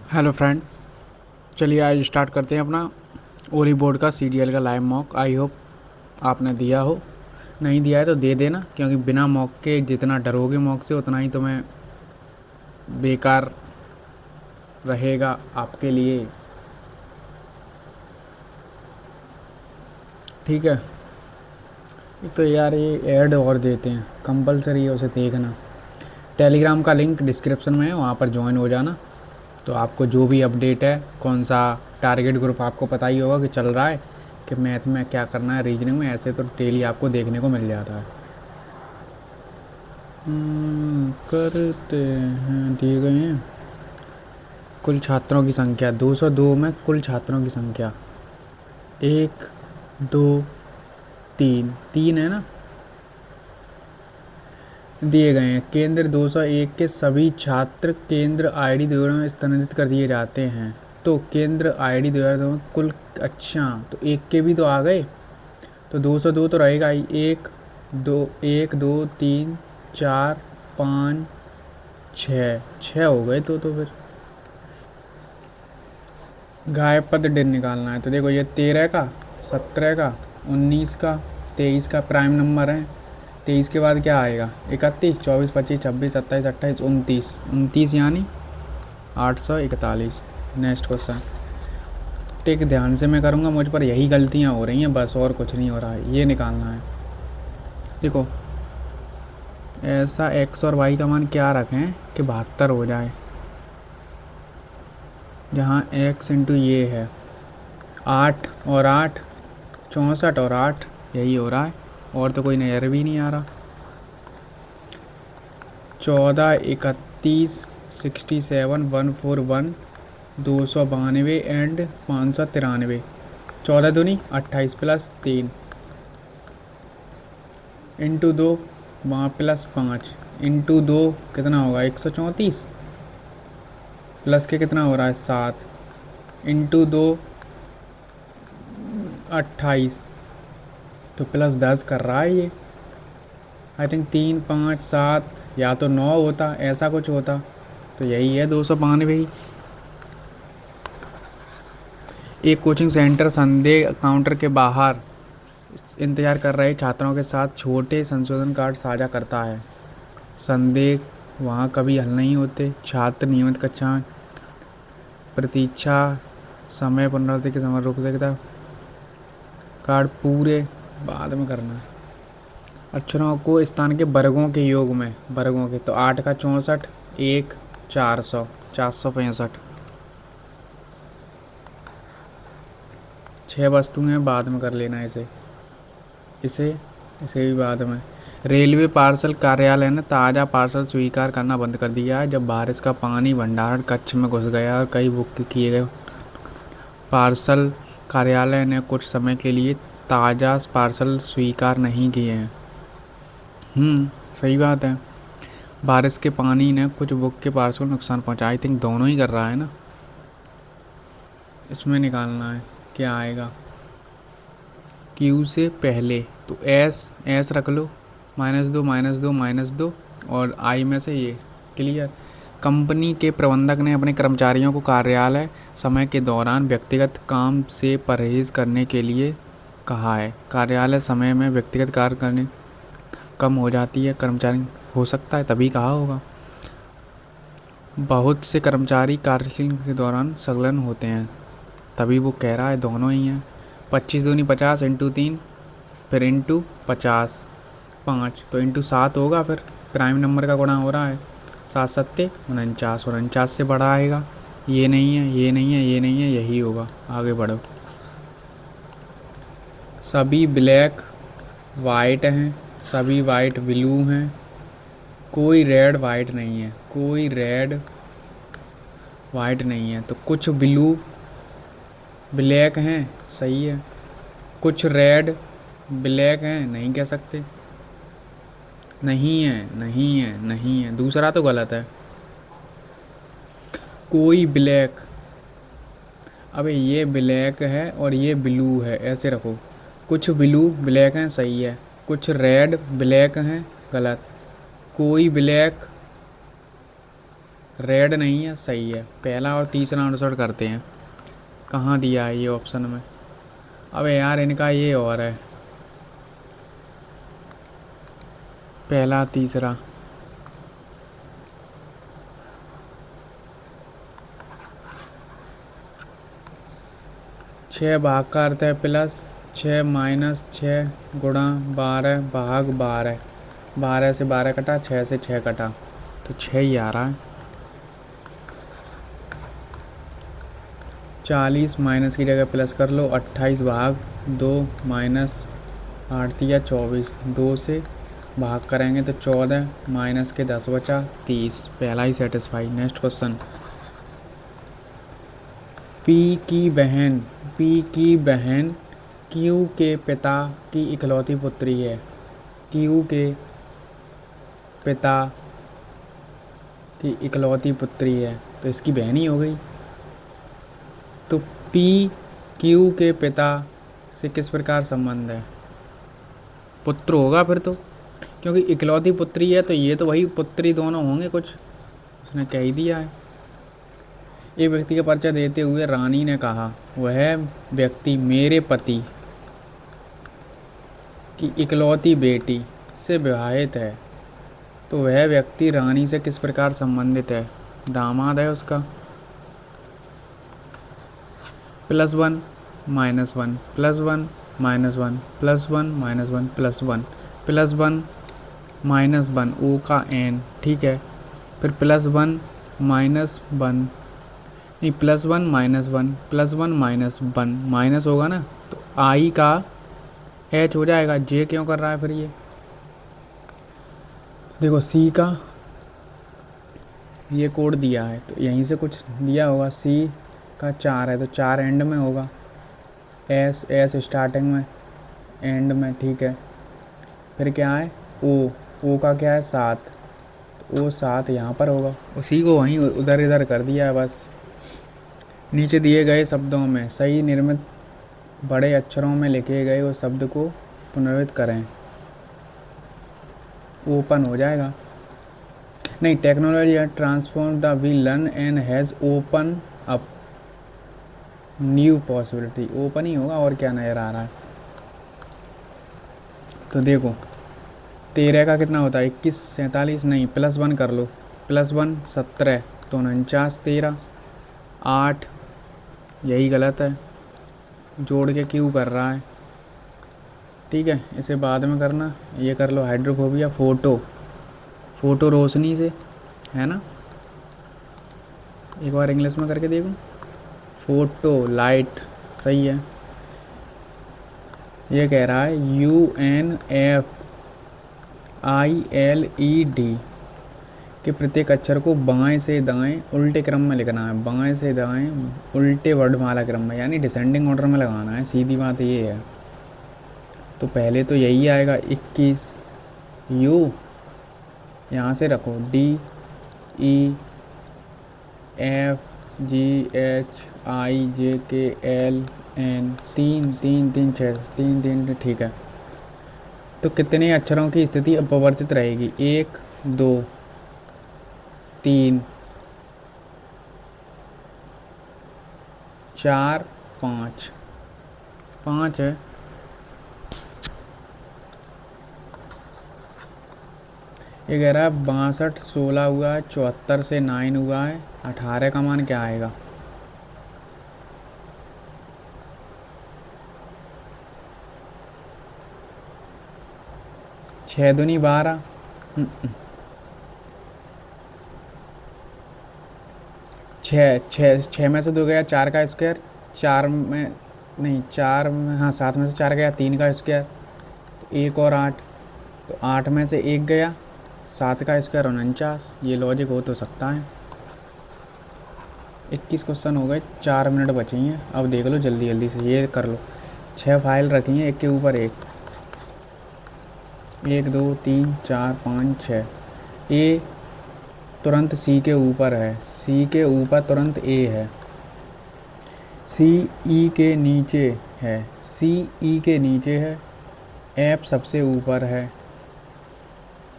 Hello friend. चलिए आज start करते हैं अपना ओरी बोर्ड का सीरियल का लाइव मॉक। आई होप आपने दिया हो, नहीं दिया है तो दे देना, क्योंकि बिना मॉक के जितना डरोगे मॉक से उतना ही तुम्हें बेकार रहेगा आपके लिए। ठीक है। एक तो यार ये ऐड और देते हैं, कंपलसरी है उसे देखना। टेलीग्राम का लिंक डिस्क्रिप्शन में है, वहाँ पर ज्वाइन हो जाना। तो आपको जो भी अपडेट है, कौन सा टारगेट ग्रुप आपको पता ही होगा कि चल रहा है, कि मैथ में क्या करना है, रीजनिंग में, ऐसे तो डेली आपको देखने को मिल जाता है। करते हैं, दिए गए हैं कुल छात्रों की संख्या 202 में कुल छात्रों की संख्या 1 2 3 3 है ना। दिए गए हैं केंद्र 201 के सभी छात्र केंद्र आईडी द्वारा में स्थानांतरित कर दिए जाते हैं। तो केंद्र आईडी द्वारा कुल, अच्छा तो एक के भी तो आ गए, तो 202 तो रहेगा ही। 1 2 1 2 3 4 5 6 हो गए। तो फिर गायब पद दिन निकालना है। तो देखो ये 13 का, 17 का, 19 का, 23 का प्राइम नंबर है। 23 के बाद क्या आएगा? 31, 24, 25, 26, 27, 28, 29, 29 यानी 841। Next question. टिक ध्यान से मैं करूँगा, मुझ पर यही गलतियाँ हो रही हैं बस, और कुछ नहीं हो रहा है। ये निकालना है। देखो ऐसा एक्स और वाई का मान क्या रखें कि 72 हो जाए, जहाँ एक्स इंटू ये है 8 और 8 64 और 8, यही हो रहा है। और तो कोई नज़र भी नहीं आ रहा। 14 31 67 141 292 एंड 593। 14 दूनी 28 प्लस 3 इंटू 2, वहाँ प्लस 5 इंटू 2 कितना होगा? 134 प्लस के कितना हो रहा है? 7 इंटू 2 28, तो प्लस 10 कर रहा है ये। आई थिंक 3 5 7 या तो 9 होता, ऐसा कुछ होता। तो यही है 292 ही। एक कोचिंग सेंटर संदेह काउंटर के बाहर इंतजार कर रहे छात्रों के साथ छोटे संशोधन कार्ड साझा करता है। संदेह वहाँ कभी हल नहीं होते। छात्र नियमित कक्षा प्रतीक्षा समय पुनरावृत्ति के समय रोक देता। कार्ड पूरे बाद में करना है। अक्षरों को स्थान के वर्गों के योग में, वर्गों के तो 8 का 64, 1 400 465। 6 वस्तुएं बाद में कर लेना। इसे इसे इसे भी बाद में। रेलवे पार्सल कार्यालय ने ताज़ा पार्सल स्वीकार करना बंद कर दिया है, जब बारिश का पानी भंडारण कक्ष में घुस गया और कई बुक किए गए पार्सल कार्यालय ने कुछ समय के लिए ताज़ा पार्सल स्वीकार नहीं किए हैं। सही बात है। बारिश के पानी ने कुछ बुक के पार्सल को नुकसान पहुंचा। आई थिंक दोनों ही कर रहा है ना। इसमें निकालना है क्या आएगा। क्यू से पहले तो एस एस रख लो, -2 -2 -2, और आई में से ये क्लियर। कंपनी के प्रबंधक ने अपने कर्मचारियों को कार्यालय समय के दौरान व्यक्तिगत काम से परहेज करने के लिए कहा है। कार्यालय समय में व्यक्तिगत कार्य करने कम हो जाती है कर्मचारी, हो सकता है तभी कहा होगा। बहुत से कर्मचारी कार्यशील के दौरान संलग्न होते हैं, तभी वो कह रहा है दोनों ही हैं। 25 दूनी 50 इंटू 3 फिर इंटू 50 5, तो इंटू 7 होगा। फिर प्राइम नंबर का गुणा हो रहा है। 7 सत्ते 49, और 49 से बड़ा आएगा। ये नहीं है, ये नहीं है, ये नहीं है, यही होगा। आगे बढ़ो। सभी ब्लैक वाइट हैं, सभी वाइट ब्लू हैं, कोई रेड वाइट नहीं है, कोई रेड वाइट नहीं है। तो कुछ ब्लू ब्लैक हैं, सही है। कुछ रेड ब्लैक हैं, नहीं कह सकते। नहीं है, नहीं है, नहीं है, दूसरा तो गलत है। कोई ब्लैक, अबे ये ब्लैक है और ये ब्लू है, ऐसे रखो। कुछ ब्लू ब्लैक हैं, सही है। कुछ रेड ब्लैक हैं, गलत। कोई ब्लैक रेड नहीं है, सही है। पहला और तीसरा आंसर करते हैं। कहाँ दिया है ये ऑप्शन में? अबे यार इनका ये और है, पहला तीसरा। छः भाग का अर्थ है प्लस, छः माइनस छः गुणा 12 भाग 12। 12 से 12 कटा, 6 से 6 कटा, तो 6 ही आ रहा है। 40 माइनस की जगह प्लस कर लो, 28 भाग 2 माइनस 8 या 24, 2 से भाग करेंगे तो 14 माइनस के 10 बचा 30। पहला ही सेटिस्फाई। Next question. पी की बहन क्यू के पिता की इकलौती पुत्री है। क्यू के पिता की इकलौती पुत्री है, तो इसकी बहन ही हो गई। तो पी क्यू के पिता से किस प्रकार संबंध है? पुत्र होगा फिर तो, क्योंकि इकलौती पुत्री है तो ये तो वही पुत्री दोनों होंगे कुछ, उसने कह ही दिया है। एक व्यक्ति का परिचय देते हुए रानी ने कहा, वह व्यक्ति मेरे पति की इकलौती बेटी से विवाहित है। तो वह व्यक्ति रानी से किस प्रकार संबंधित है? दामाद है उसका। +1 -1 +1 -1 +1 -1 +1 +1 -1 ओ का n, ठीक है। फिर +1 -1, नहीं +1 -1 +1 -1 माइनस होगा ना, तो आई का h हो जाएगा। जे क्यों कर रहा है फिर ये? देखो सी का ये कोड दिया है तो यहीं से कुछ दिया होगा। सी का 4 है तो 4 एंड में होगा, एस स्टार्टिंग में, एंड में, ठीक है। फिर क्या है? ओ का क्या है? 7, तो ओ 7 यहाँ पर होगा। उसी को वहीं उधर इधर कर दिया है बस। नीचे दिए गए शब्दों में सही निर्मित बड़े अक्षरों में लिखे गए वो शब्द को पुनर्वित करें। ओपन हो जाएगा। नहीं, technology has transform the we learn and has open up new possibility. Open ही होगा, और क्या नज़र आ रहा है? तो देखो 13 का कितना होता है? 21 47, नहीं +1 कर लो। +1 17, तो 49 13 8, यही गलत है, जोड़ के क्यों कर रहा है? ठीक है, इसे बाद में करना। ये कर लो हाइड्रोफोबिया, फोटो रोशनी से, है ना। एक बार इंग्लिश में करके देखो, फोटो लाइट, सही है। ये कह रहा है UNFILED के प्रत्येक अक्षर को बाएं से दाएं उल्टे क्रम में लिखना है। बाएं से दाएं उल्टे वर्णमाला क्रम में, यानी डिसेंडिंग ऑर्डर में लगाना है, सीधी बात ये है। तो पहले तो यही आएगा 21, U यहाँ से रखो, DEFGHIJKLN, 3 3 3 6 3 3, ठीक है। तो कितने अक्षरों की स्थिति अपवर्तित रहेगी? 1 2 3 4 5, 5 है। ये कह रहा है 62 16 हुआ है, 74 से 9 हुआ है, 18 का मान क्या आएगा? छः दूनी 12, 6 में से 2 गया, 4 का स्क्वायर, 4 में नहीं 4 में, हाँ 7 में से 4 गया, 3 का स्क्वायर, तो 1 और 8, तो 8 में से 1 गया, 7 का स्क्वायर 49। ये लॉजिक हो तो सकता है। 21 क्वेश्चन हो गए, 4 मिनट बची हैं। अब देख लो जल्दी जल्दी से, ये कर लो। 6 फाइल रखी हैं, एक के ऊपर एक, 1 2 3 4 5 6। ए तुरंत सी के ऊपर है, सी के ऊपर तुरंत ए है, सी ई के नीचे है, सी ई के नीचे है, एफ सबसे ऊपर है,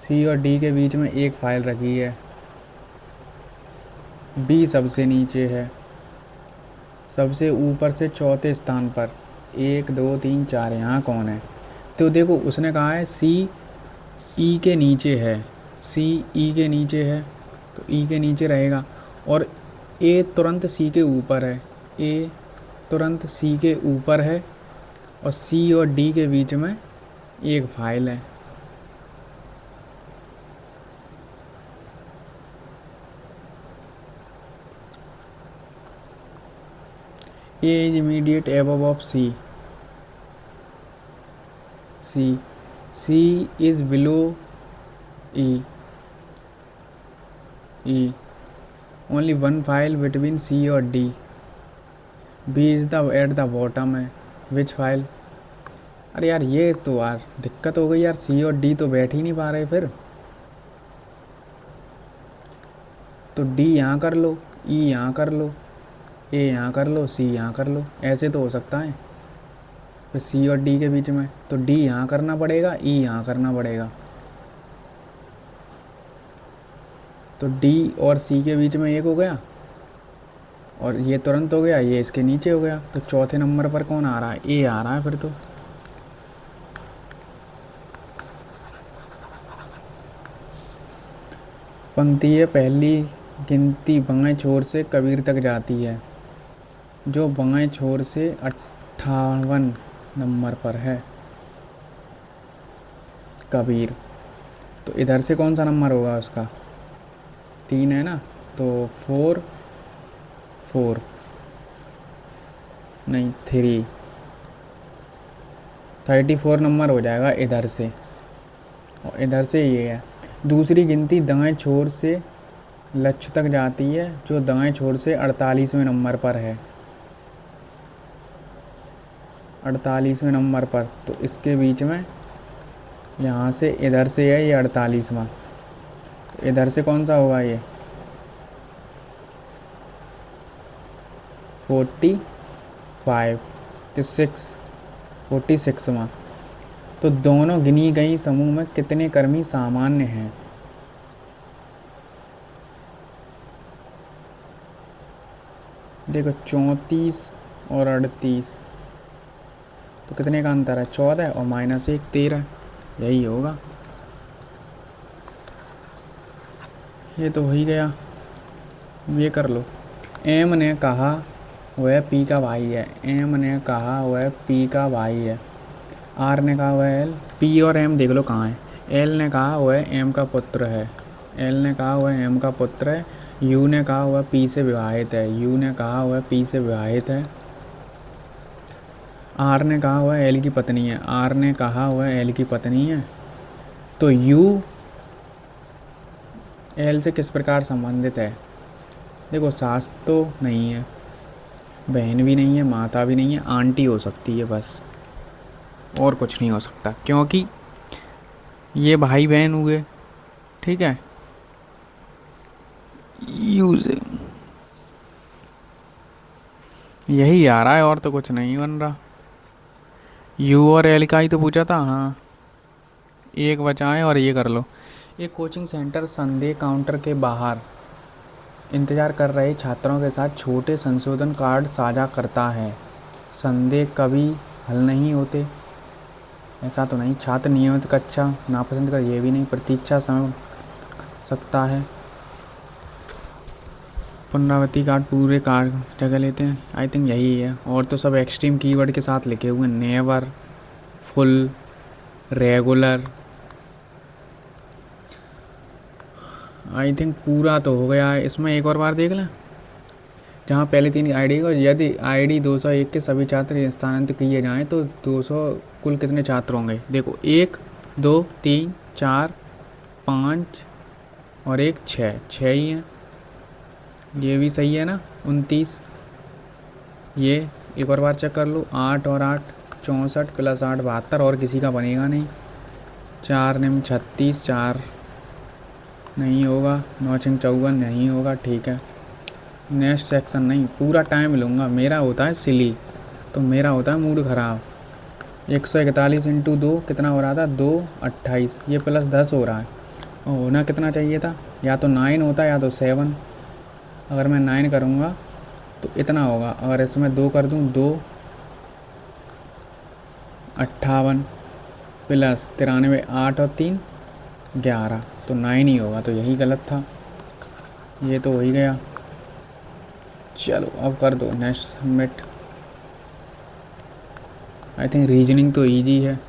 सी और डी के बीच में एक फ़ाइल रखी है, बी सबसे नीचे है, सबसे ऊपर से चौथे स्थान पर, 1 2 3 4, यहाँ कौन है? तो देखो उसने कहा है सी ई के नीचे है, सी ई के नीचे है, तो ई के नीचे रहेगा। और ए तुरंत सी के ऊपर है, ए तुरंत सी के ऊपर है, और सी और डी के बीच में एक फाइल है। A is immediate above of C, C C is below E, E only one file between C और D, B is the at the bottom है, विच फाइल? अरे यार ये तो यार दिक्कत हो गई यार, सी और डी तो बैठ ही नहीं पा रहे फिर। तो डी यहाँ कर लो, ई यहाँ कर लो, ए यहाँ कर लो, सी यहाँ कर लो, ऐसे तो हो सकता है। फिर सी और डी के बीच में तो डी यहाँ करना पड़ेगा, ई यहाँ करना पड़ेगा। तो डी और सी के बीच में एक हो गया, और ये तुरंत हो गया, ये इसके नीचे हो गया। तो चौथे नंबर पर कौन आ रहा है? ए आ रहा है फिर तो। पंक्ति है पहली गिनती बाएं छोर से कबीर तक जाती है, जो बाएं छोर से 58 नंबर पर है कबीर। तो इधर से कौन सा नंबर होगा उसका? 3 है ना, तो 4 4 नहीं 3, 34 नंबर हो जाएगा इधर से। और इधर से ये है। दूसरी गिनती दाएं छोर से लक्ष्य तक जाती है, जो दाएं छोर से 48वें नंबर पर है, 48वें नंबर पर। तो इसके बीच में यहाँ से इधर से है ये 48वां, तो इधर से कौन सा होगा ये? 45 कि 6, 46वां। तो दोनों गिनी गई समूह में कितने कर्मी सामान्य हैं? देखो 34 और 38, तो कितने का अंतर है? 14 और -1 13, यही होगा। ये तो हो ही गया, ये कर लो। एम ने कहा वह पी का भाई है, एम ने कहा वह पी का भाई है। आर ने कहा वह एल, पी और एम देख लो कहाँ है। एल ने कहा वह एम का पुत्र है, एल ने कहा वह एम का पुत्र है। यू ने कहा वह पी से विवाहित है, यू ने कहा वह पी से विवाहित है। आर ने कहा वह एल की पत्नी है, आर ने कहा वह एल की पत्नी है। तो यू एल से किस प्रकार संबंधित है? देखो सास तो नहीं है, बहन भी नहीं है, माता भी नहीं है, आंटी हो सकती है बस, और कुछ नहीं हो सकता, क्योंकि ये भाई बहन हुए, ठीक है। यू से यही आ रहा है, और तो कुछ नहीं बन रहा। यू और एल का ही तो पूछा था, हाँ एक बचाएं और ये कर लो। एक कोचिंग सेंटर संदेह काउंटर के बाहर इंतज़ार कर रहे छात्रों के साथ छोटे संशोधन कार्ड साझा करता है। संदेह कभी हल नहीं होते, ऐसा तो नहीं। छात्र नियमित कक्षा नापसंद कर, ये भी नहीं। प्रतीक्षा समय सकता है। पुनरावृत्ति कार्ड पूरे कार्ड जगह लेते हैं, आई थिंक यही है। और तो सब एक्सट्रीम कीवर्ड के साथ लिखे हुए हैं, never, full, regular. I think पूरा तो हो गया है। इसमें एक और बार देख लें, जहाँ पहले 3 आईडी को, यदि आईडी 201 के सभी छात्र स्थानांतरित किए जाएं तो 200 कुल कितने छात्र होंगे? देखो 1 2 3 4 5 और 1 6, 6 ही हैं। ये भी सही है ना, 29। ये एक और बार चेक कर लो, 8 और 8 64 + 8 72, और किसी का बनेगा नहीं। 4 निम 36, 4 नहीं होगा। 9 6 54 नहीं होगा, ठीक है। नेक्स्ट सेक्शन नहीं, पूरा टाइम लूँगा। मेरा होता है सिली, तो मेरा होता है मूड ख़राब। 141 × 2 कितना हो रहा था? 2 28, ये +10 हो रहा है। और होना कितना चाहिए था? या तो 9 होता या तो 7। अगर मैं 9 करूँगा तो इतना होगा। अगर इसमें 2 कर दूँ, 2 58 प्लस 93, 8 और 3 11, तो 9 ही होगा। तो यही गलत था, ये तो हो ही गया। चलो अब कर दो next submit. I think reasoning तो ईजी है,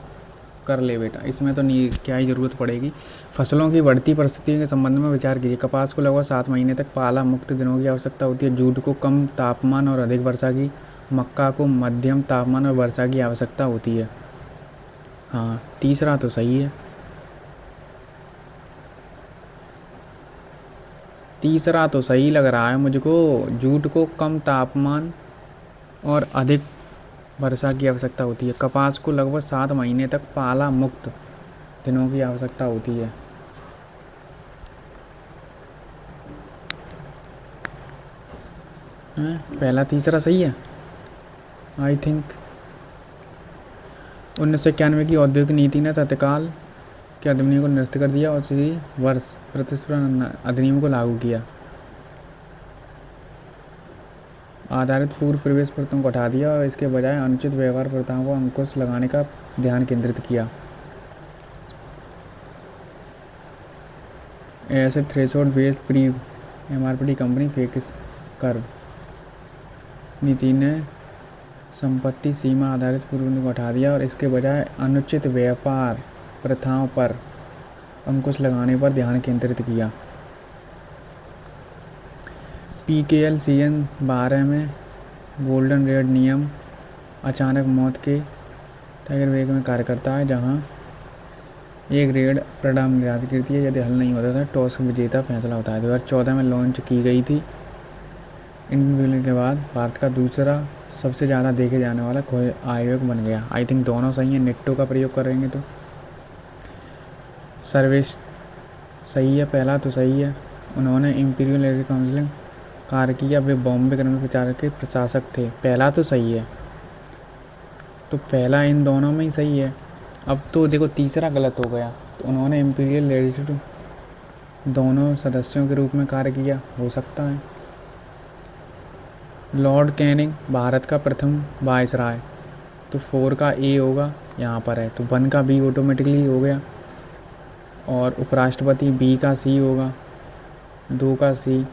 कर ले बेटा, इसमें तो नहीं क्या ही ज़रूरत पड़ेगी। फसलों की बढ़ती परिस्थितियों के संबंध में विचार कीजिए। कपास को लगभग 7 महीने तक पाला मुक्त दिनों की आवश्यकता होती है। जूट को कम तापमान और अधिक वर्षा की, मक्का को मध्यम तापमान और वर्षा की आवश्यकता होती है। हाँ, तीसरा तो सही है, तीसरा तो सही लग रहा है मुझको। जूट को कम तापमान और अधिक वर्षा की आवश्यकता होती है। कपास को लगभग 7 महीने तक पाला मुक्त दिनों की आवश्यकता होती है। पहला तीसरा सही है आई थिंक। 1991 की औद्योगिक नीति ने तत्काल के अधिनियम को निरस्त कर दिया और इसी वर्ष प्रतिस्पर्धा अधिनियम को लागू किया। आधारित पूर्व प्रवेश प्रथाओं को हटा दिया और इसके बजाय अनुचित व्यवहार प्रथाओं को अंकुश लगाने का ध्यान केंद्रित किया। ऐसे threshold based pre MRP company fix curve नीति ने संपत्ति सीमा आधारित पूर्व को हटा दिया और इसके बजाय अनुचित व्यापार प्रथाओं पर अंकुश लगाने पर ध्यान केंद्रित किया। PKLCN 12 में गोल्डन रेड नियम अचानक मौत के टाइगर ब्रेक में कार्य करता है, जहां एक रेड परिणाम निर्धारित करती है। यदि हल नहीं होता था टॉस विजेता फैसला होता है। 2014 में लॉन्च की गई थी। इंडियन विलियन के बाद भारत का दूसरा सबसे ज़्यादा देखे जाने वाला खोज आयोग बन गया। आई थिंक दोनों सही हैं, नेट्टो का प्रयोग करेंगे तो। सर्वेश सही है, पहला तो सही है। उन्होंने इंपीरियल एयर काउंसिल कार्य किया, वे बॉम्बे क्रम प्रचार के प्रशासक थे। पहला तो सही है, तो पहला इन दोनों में ही सही है। अब तो देखो तीसरा गलत हो गया। तो उन्होंने इंपीरियल लेजिस्लेटिव दोनों सदस्यों के रूप में कार्य किया, हो सकता है। लॉर्ड कैनिंग भारत का प्रथम वायसराय, तो 4 का ए होगा, यहाँ पर है तो 1 का बी ऑटोमेटिकली हो गया। और उपराष्ट्रपति बी का सी होगा, 2 का सी,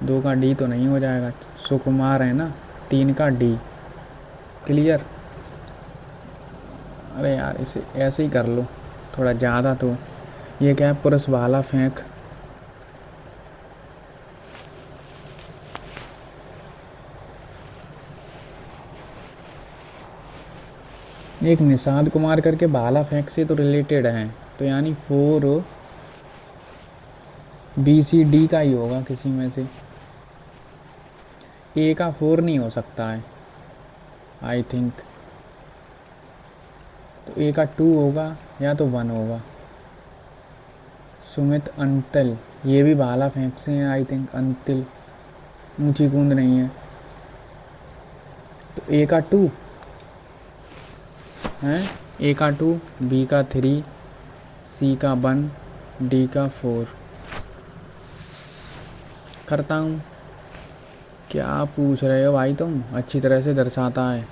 2 का डी तो नहीं हो जाएगा। सुकुमार है ना, 3 का डी। क्लियर। अरे यार इसे ऐसे ही कर लो थोड़ा ज़्यादा। तो ये क्या है, पुरुष भाला फेंक। एक निषाद कुमार करके भाला फेंक से तो रिलेटेड हैं, तो यानी 4 BCD का ही होगा किसी में से। ए का 4 नहीं हो सकता है आई थिंक, तो ए का 2 होगा या तो 1 होगा। सुमित अंतिल, ये भी भाला फेंक से हैं आई थिंक। अंतिल ऊंची कूद नहीं है, तो ए का 2 है। ए का 2, बी का 3, सी का 1, डी का 4 करता हूँ। क्या पूछ रहे हो भाई तुम, अच्छी तरह से दर्शाता है।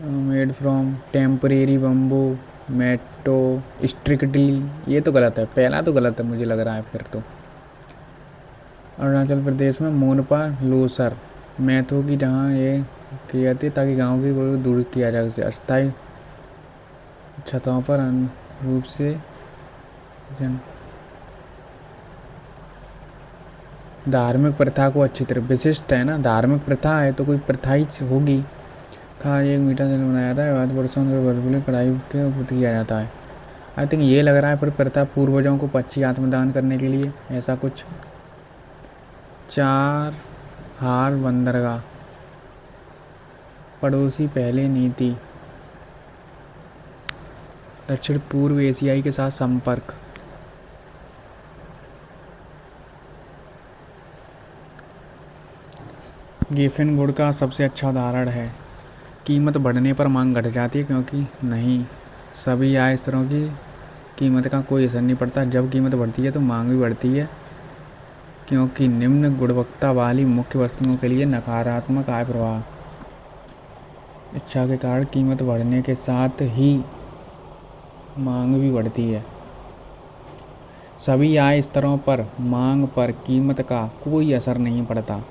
Made from temporary bamboo mats strictly, ये तो गलत है, पहला तो गलत है मुझे लग रहा है फिर तो। अरुणाचल प्रदेश में मोनपा लोसर मैथों की जहाँ ये की जाती है ताकि गांव की को दूर किया जाए उसे अस्थायी छतों पर रूप से धार्मिक प्रथा को अच्छी तरह विशिष्ट है ना, धार्मिक प्रथा है तो कोई प्रथा ही होगी। खा 1 मीटर से बनाया जाता है, बाद वर्षों से बर्फीली कढ़ाई के उपयोग किया जाता है। आई थिंक ये लग रहा है पर प्रथा पूर्वजों को पक्षी आत्मदान करने के लिए ऐसा कुछ। 4 हार बंदरगाह पड़ोसी पहले नीति दक्षिण पूर्व एशियाई के साथ संपर्क। गेफेन गुड़ का सबसे अच्छा उदाहरण है। कीमत बढ़ने पर मांग घट जाती है, क्योंकि नहीं सभी आय स्तरों की कीमत का कोई असर नहीं पड़ता। जब कीमत बढ़ती है तो मांग भी बढ़ती है। क्योंकि निम्न गुणवत्ता वाली मुख्य वस्तुओं के लिए नकारात्मक आय प्रवाह इच्छा के कारण कीमत बढ़ने के साथ ही मांग भी बढ़ती है। सभी आय स्तरों पर मांग पर कीमत का कोई असर नहीं पड़ता।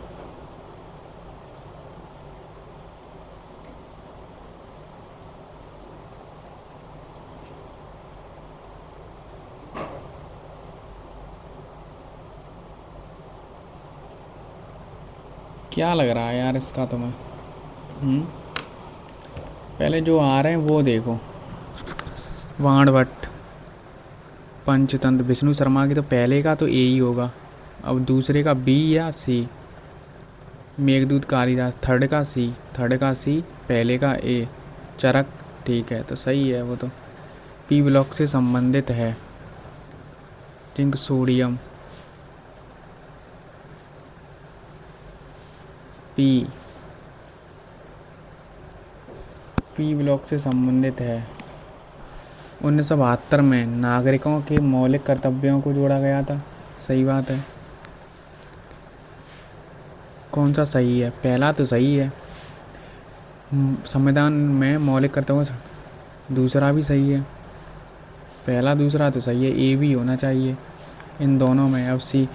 क्या लग रहा है यार इसका तुम्हें? पहले जो आ रहे हैं वो देखो। वाण भट्ट, पंचतंत्र, विष्णु शर्मा की तो पहले का तो ए ही होगा। अब दूसरे का बी या सी। मेघदूत कालिदास थर्ड का सी, पहले का ए। चरक, ठीक है तो सही है वो तो। पी ब्लॉक से संबंधित है। जिंक सोडियम पी ब्लॉक से संबंधित है। 1972 में नागरिकों के मौलिक कर्तव्यों को जोड़ा गया था। सही बात है। कौन सा सही है? पहला तो सही है, संविधान में मौलिक कर्तव्यों से। दूसरा भी सही है, पहला दूसरा तो सही है, ए भी होना चाहिए इन दोनों में। अब सी,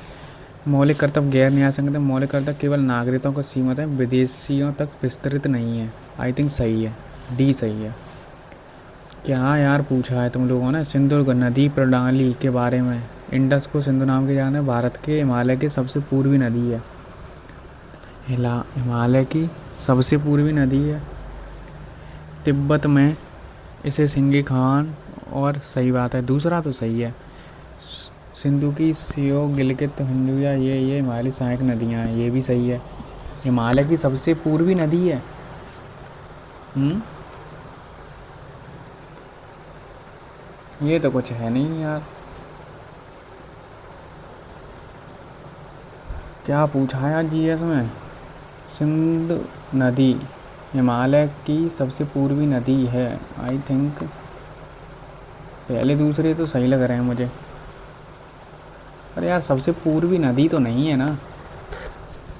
मौलिक कर्तव्य गैर न्याय संगत, मौलिक कर्तव्य केवल नागरिकों को सीमित है, विदेशियों तक विस्तृत नहीं है। आई थिंक सही है, डी सही है। क्या यार पूछा है तुम लोगों ने? सिंधु नदी प्रणाली के बारे में। इंडस को सिंधु नाम के जाने भारत के हिमालय की सबसे पूर्वी नदी है। हिमालय की सबसे पूर्वी नदी है। तिब्बत में इसे सिंगी खान, और सही बात है, दूसरा तो सही है। सिंधु की सियो, गिलगित, हंजूया, ये हिमालय सहायक नदियाँ हैं, ये भी सही है। हिमालय की सबसे पूर्वी नदी है। ये तो कुछ है नहीं यार। क्या पूछा है आज जीएस में? सिंधु नदी हिमालय की सबसे पूर्वी नदी है। आई थिंक पहले दूसरे तो सही लग रहे हैं मुझे। अरे यार सबसे पूर्वी नदी तो नहीं है ना।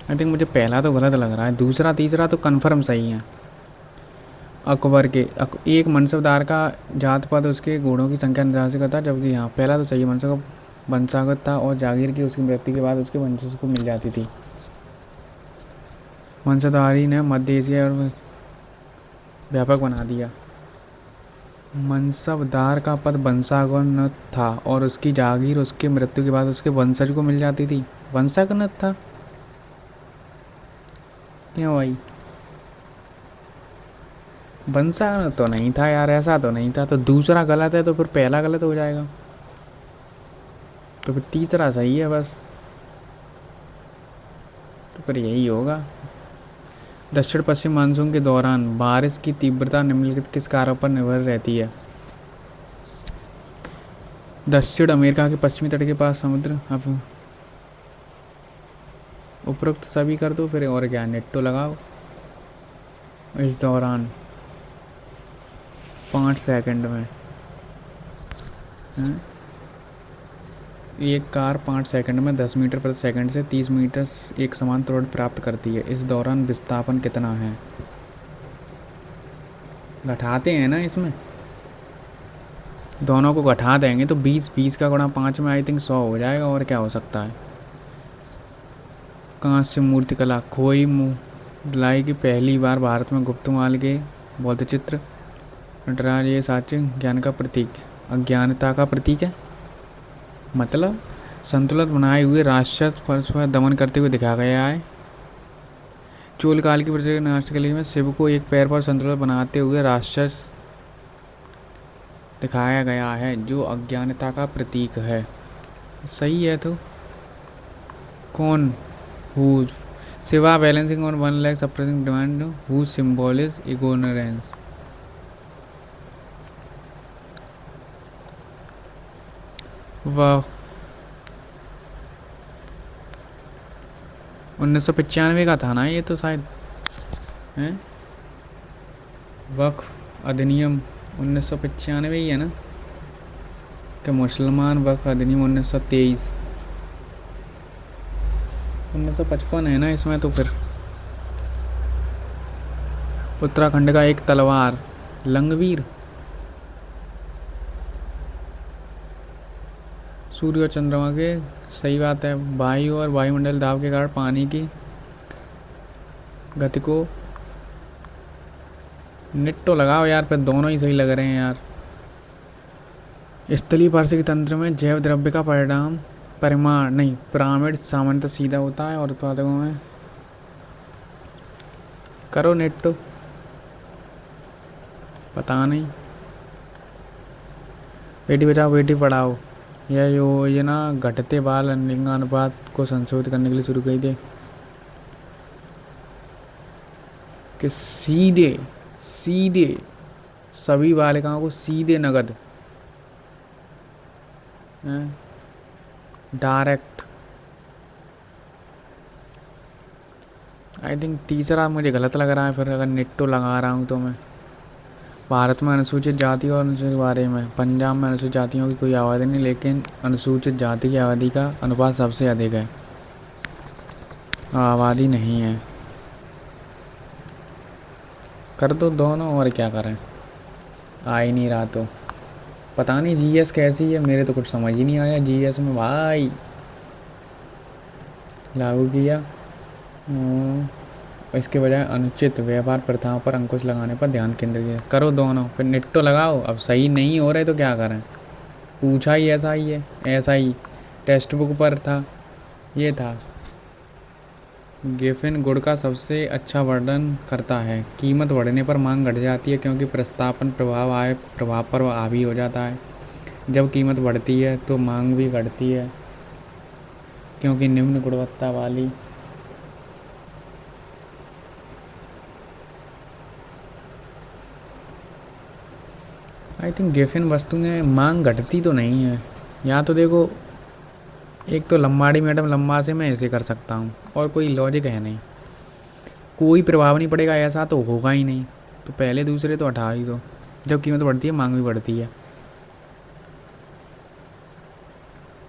आई थिंक मुझे पहला तो गलत लग रहा है, दूसरा तीसरा तो कन्फर्म सही है। अकबर के एक मनसबदार का जात पात उसके घोड़ों की संख्या निर्धारित करता है, जबकि यहाँ पहला तो सही है, मनसब वंशागत था और जागीर की उसकी मृत्यु के बाद उसके वंशज को मिल जाती थी। वंशधारी ने मध्य एशिया और व्यापक बना दिया। मनसबदार का पद वंशागत था और उसकी जागीर उसके मृत्यु के बाद उसके वंशज को मिल जाती थी। वंशागत था क्यों भाई? वंशागत तो नहीं था यार, ऐसा तो नहीं था। तो दूसरा गलत है तो फिर पहला गलत हो जाएगा, तो फिर तीसरा सही है बस। तो फिर यही होगा। दक्षिण पश्चिम मानसून के दौरान बारिश की तीव्रता निम्नलिखित किस कारक पर निर्भर रहती है? दक्षिण अमेरिका के पश्चिमी तट के पास समुद्र। अब उपरोक्त सभी कर दो फिर, और क्या नेट्टो लगाओ। इस दौरान 5 सेकंड में एक कार 5 सेकंड में 10 मीटर प्रति सेकंड से 30 मीटर एक समान त्वरण प्राप्त करती है। इस दौरान विस्थापन कितना है? घटाते हैं ना इसमें, दोनों को घटा देंगे तो 20 का गुणा 5 में आई थिंक 100 हो जाएगा। और क्या हो सकता है? कांस्य मूर्तिकला खोई लाई की पहली बार भारत में गुप्तमाल के बौद्ध चित्र। नटराज ये साक्ष्य ज्ञान का प्रतीक, अज्ञानता का प्रतीक है। मतलब संतुलन बनाए हुए राक्षस पर दमन करते हुए दिखाया गया है। चोल काल की प्रत्येक नाट्यकला में शिव को एक पैर पर संतुलन बनाते हुए राक्षस दिखाया गया है, जो अज्ञानता का प्रतीक है। सही है तो कौन? Who Shiva balancing on one leg suppressing demand, who symbol is ignorance. वाह, 1995 का था ना ये तो शायद है। वक्फ अधिनियम 1995 ही है ना? कि मुसलमान वक्फ अधिनियम 1923। 1955 है ना इसमें तो फिर। उत्तराखंड का एक तलवार लंगवीर। सूर्य और चंद्रमा के। सही बात है। वायु और वायुमंडल दाब के कारण पानी की गति को। निट्टो लगाओ यार, फिर दोनों ही सही लग रहे हैं यार। स्थलीय पारिस्थितिकी तंत्र में जैव द्रव्य का परिणाम परिमाण नहीं पिरामिड सामान्यतः सीधा होता है और उत्पादकों में। करो नेट्टो। पता नहीं। बेटी बचाओ बेटी पढ़ाओ यह योजना घटते बाल लिंगानुपात को संशोधित करने के लिए शुरू की थी कि सीधे सीधे सभी बालिकाओं को सीधे नगद डायरेक्ट। आई थिंक तीसरा मुझे गलत लग रहा है फिर, अगर नेट्टो लगा रहा हूँ तो मैं। भारत में अनुसूचित जाति और अनुसूचित के बारे में। पंजाब में अनुसूचित जातियों की कोई आबादी नहीं, लेकिन अनुसूचित जाति की आबादी का अनुपात सबसे अधिक है। आबादी नहीं है। कर दो दोनों, और क्या करें। आ ही नहीं रहा तो पता नहीं जीएस कैसी है, मेरे तो कुछ समझ ही नहीं आया जीएस में भाई। लागू किया। इसके बजाय अनुचित व्यापार प्रथाओं पर अंकुश लगाने पर ध्यान केंद्रित किया। करो दोनों, फिर निट्टो लगाओ। अब सही नहीं हो रहे तो क्या करें। पूछा ही ऐसा ही है, ऐसा ही टेक्स्ट बुक पर था, ये था। गेफिन गुड़ का सबसे अच्छा वर्णन करता है। कीमत बढ़ने पर मांग घट जाती है क्योंकि प्रतिस्थापन प्रभाव पर हावी हो जाता है। जब कीमत बढ़ती है तो मांग भी घटती है क्योंकि निम्न गुणवत्ता वाली आई थिंक गेफिन वस्तुएं मांग घटती तो नहीं है। या तो देखो, एक तो लंबाड़ी मैडम लंबा से मैं ऐसे कर सकता हूँ और कोई लॉजिक है नहीं, कोई प्रभाव नहीं पड़ेगा ऐसा तो होगा ही नहीं। तो पहले दूसरे तो हटा ही दो। जब कीमत बढ़ती है मांग भी बढ़ती है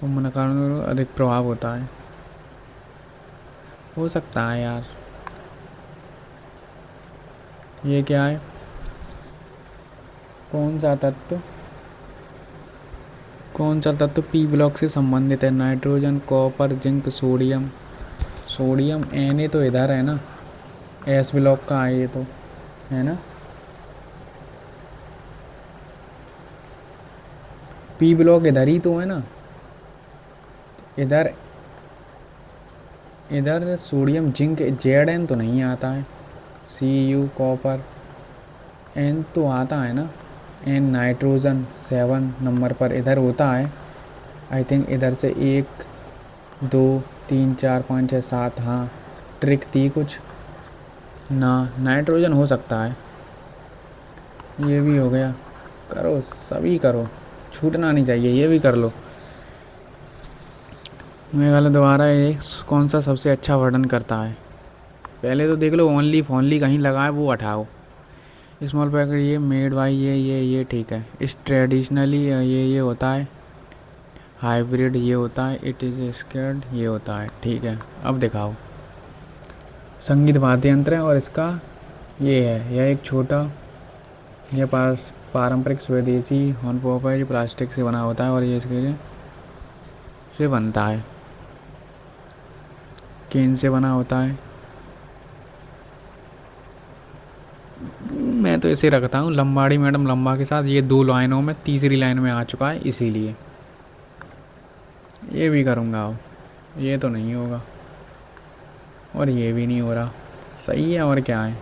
तो मन कारण अधिक प्रभाव होता है। हो सकता है यार। ये क्या है, कौन सा तत्व पी ब्लॉक से संबंधित है। Nitrogen copper zinc sodium. Sodium Na तो इधर है ना, एस ब्लॉक का है ये तो, है ना। पी ब्लॉक इधर ही तो है ना, इधर इधर सोडियम जिंक Zn तो नहीं आता है। Cu कॉपर N तो आता है ना। N नाइट्रोजन 7 नंबर पर इधर होता है। आई थिंक इधर से 1 2 3 4 5 6 7। हाँ ट्रिक थी कुछ ना। नाइट्रोजन हो सकता है। ये भी हो गया। करो सभी करो, छूटना नहीं चाहिए। ये भी कर लो। मेघालय दोबारा ये कौन सा सबसे अच्छा वर्णन करता है। पहले तो देख लो, ओनली फोनली कहीं लगा है वो हटाओ। स्मॉल पैकेट ये मेड बाई ये ठीक है। इस ट्रेडिशनली ये होता है। हाइब्रिड ये होता है। इट इज़ स्केर्ड ये होता है। ठीक है, अब दिखाओ। संगीत वाद्य यंत्र है और इसका ये है। यह एक छोटा यह पारंपरिक स्वदेशी हॉर्नपॉप है जो प्लास्टिक से बना होता है और ये इसके से बनता है। केन से बना होता है। मैं तो इसे रखता हूँ लंबाड़ी मैडम लंबा के साथ। ये 2 लाइनों में तीसरी लाइन में आ चुका है इसीलिए ये भी करूँगा। अब ये तो नहीं होगा और ये भी नहीं हो रहा। सही है, और क्या है।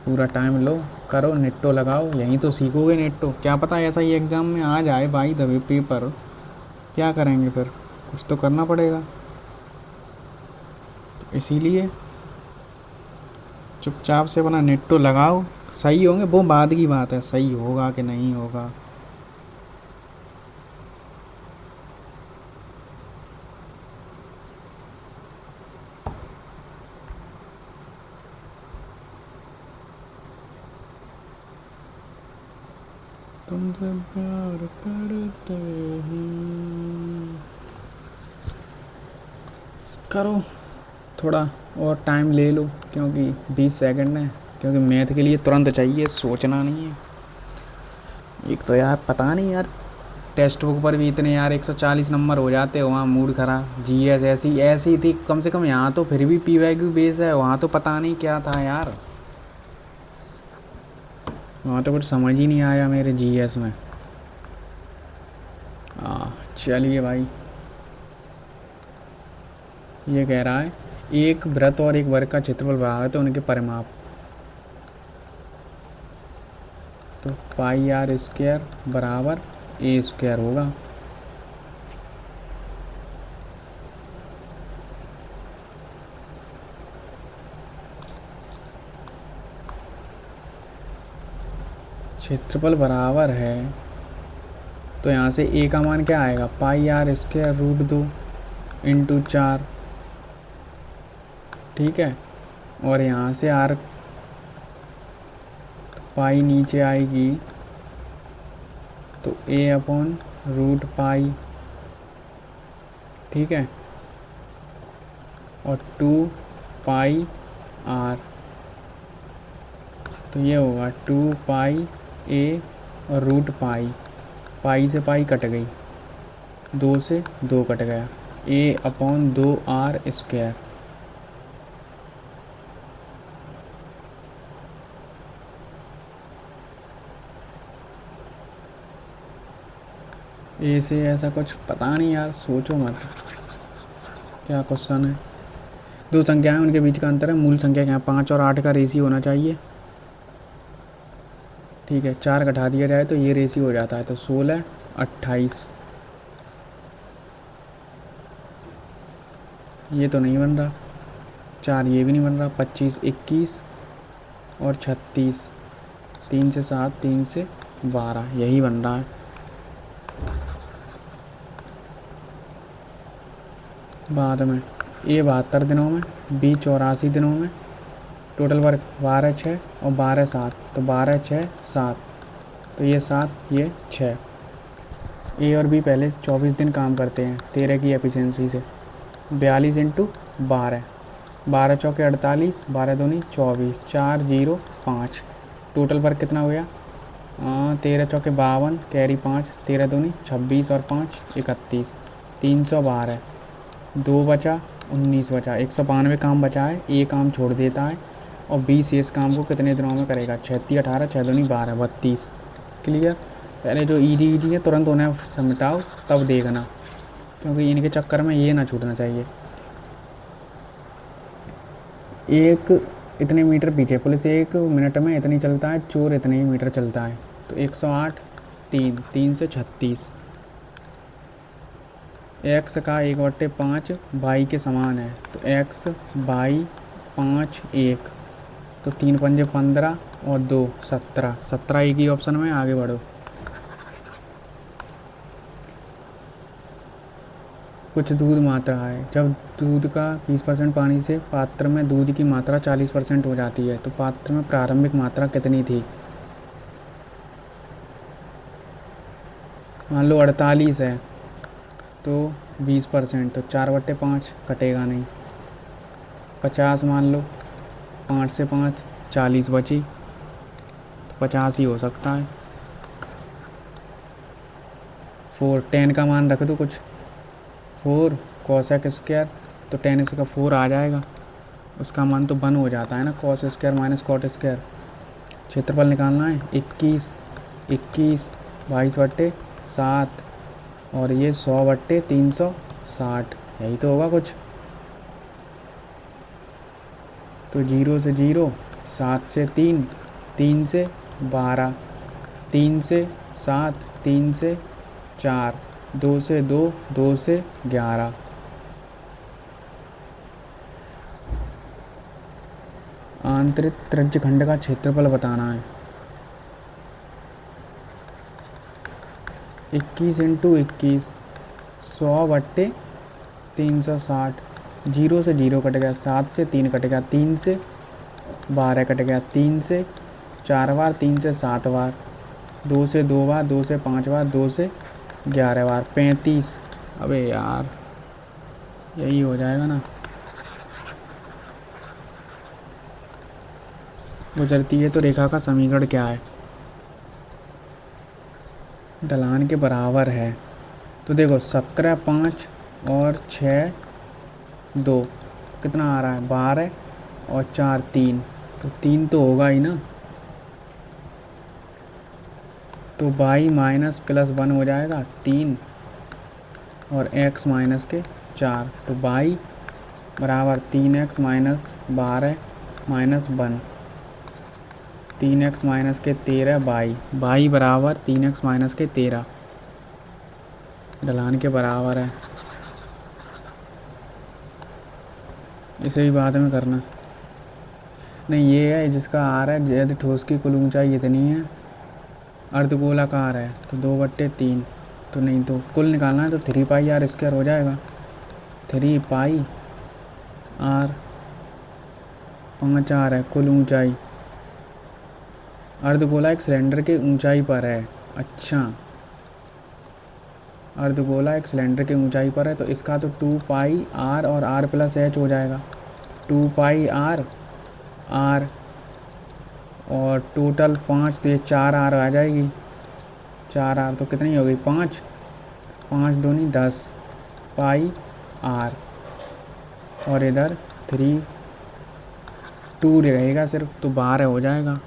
पूरा टाइम लो, करो नेट्टो लगाओ। यहीं तो सीखोगे नेट्टो। क्या पता ऐसा ही एग्ज़ाम में आ जाए भाई दबे पेपर। क्या करेंगे फिर, कुछ तो करना पड़ेगा। तो इसीलिए चुपचाप से अपना नेट्टो लगाओ। सही होंगे वो बाद की बात है, सही होगा कि नहीं होगा। तुमसे प्यार करते हैं। करो, थोड़ा और टाइम ले लो, क्योंकि 20 सेकंड है, क्योंकि मैथ के लिए तुरंत चाहिए, सोचना नहीं है। एक तो यार पता नहीं यार, टेक्स्ट बुक पर भी इतने यार 140 नंबर हो जाते, वहाँ मूड खराब। जीएस ऐसी ऐसी थी कम से कम, यहाँ तो फिर भी पीवाईक्यू बेस है, वहाँ तो पता नहीं क्या था यार। वहाँ तो कुछ समझ ही नहीं आया मेरे जीएस में। चलिए भाई, ये कह रहा है एक वृत्त और एक वर्ग का क्षेत्रफल बराबर है तो उनके परिमाप। तो पाई आर स्क्वायर बराबर ए स्क्वायर होगा। क्षेत्रफल बराबर है तो यहाँ से ए का मान क्या आएगा, पाई आर स्क्वायर रूट 2 इंटू 4, ठीक है। और यहाँ से आर पाई नीचे आएगी तो ए अपॉन रूट पाई, ठीक है। और 2 पाई आर, तो ये होगा 2 पाई ए और रूट पाई, पाई से पाई कट गई, 2 से 2 कट गया, ए अपॉन 2 आर स्क्वायर। ए से ऐसा कुछ पता नहीं यार, सोचो मत क्या क्वेश्चन है। दो संख्याएं उनके बीच का अंतर है मूल संख्या क्या है, 5 और 8 का रेशियो होना चाहिए, ठीक है। 4 घटा दिया जाए तो ये रेशियो हो जाता है, तो 16 28, ये तो नहीं बन रहा। 4 ये भी नहीं बन रहा। 25 21 और 36, 3 से 7 3 से 12, यही बन रहा है। बाद में ए 72 दिनों में, बी 84 दिनों में, टोटल वर्क 12 6 और 12 7, तो 12 6 7, तो ये 7 ये 6। ए और बी पहले 24 दिन काम करते हैं 13 की एफिशिएंसी से, 42 इंटू 12, 12 चौके 48, 12 दूनी 24, 4 0 5, टोटल वर्क कितना हो गया, 13 चौके 52, कैरी 5, 13 दूनी 26 और 5 31, 312, 2 बचा 19 बचा, 192 काम बचा है। ए काम छोड़ देता है और बी शेष काम को कितने दिनों में करेगा, 36 18 6 दूनी 12 32। क्लियर। पहले जो इजी इजी है तुरंत उन्हें समझाओ तब देखना, क्योंकि इनके चक्कर में ये ना छूटना चाहिए। एक इतने मीटर पीछे, पुलिस 1 मिनट में इतनी चलता है, चोर इतने ही मीटर चलता है, तो 108 3 3 से 36। एक्स का 1/5 बाई के समान है, तो एक्स बाई 5 1, तो 3 पंजे 15 और 2 17, 17 एक ही ऑप्शन में, आगे बढ़ो। कुछ दूध मात्रा है, जब दूध का 20% पानी से पात्र में दूध की मात्रा 40% हो जाती है तो पात्र में प्रारंभिक मात्रा कितनी थी। मान लो 48 है तो 20%, तो 4/5 कटेगा नहीं। 50 मान लो, 5 से 5 40 बची, तो 50 ही हो सकता है। 4 10 का मान रख दो कुछ, 4 कॉसेक स्क्वायर, तो 10 इसका 4 आ जाएगा, उसका मान तो 1 हो जाता है ना, cos square minus cot square. क्षेत्रफल निकालना है 21 21 22/7 और ये 100/360, यही तो होगा कुछ। तो 0 से 0, 7 से 3, 3 से 12, 3 से 7, 3 से 4, 2 से 2, 2 से 11। आंतरिक त्रिज्यखंड का क्षेत्रफल बताना है। 21 इंटू 21, 100/360, 0 से 0 कट गया, 7 से 3 कट गया, 3 से 12 कट गया, 3 से 4 बार, 3 से 7 बार, 2 से 2 बार, 2 से 5 बार, 2 से 11 बार, 35। अबे यार यही हो जाएगा ना। गुजरती है तो रेखा का समीकरण क्या है? ढलान के बराबर है। तो देखो 17 5 और 6 2 कितना आ रहा है? 12 और 4 3, तो 3 तो होगा ही ना। तो y माइनस प्लस 1 हो जाएगा 3 और x माइनस के 4, तो y बराबर 3x minus 12 minus 1, 3x minus के 13 y बराबर 3x माइनस के 13 ढलान के बराबर है। इसे भी बाद में करना। नहीं, ये है जिसका आर है, यदि ठोस की कुल ऊंचाई इतनी है, अर्धगोलाकार है, तो 2/3। तो नहीं, तो कुल निकालना है तो 3πr² हो जाएगा। 3πr, 5 आर है कुल ऊंचाई। अर्धगोला एक सिलेंडर के ऊंचाई पर है। अच्छा, अर्धगोला एक सिलेंडर के ऊंचाई पर है, तो इसका तो 2πr और r+h हो जाएगा। 2πr r और टोटल 5, तो ये 4r आ जाएगी। 4r तो कितनी हो गई? 5, 5 दूनी 10 पाई r, और इधर 3 2 रहेगा सिर्फ, तो 12 हो जाएगा।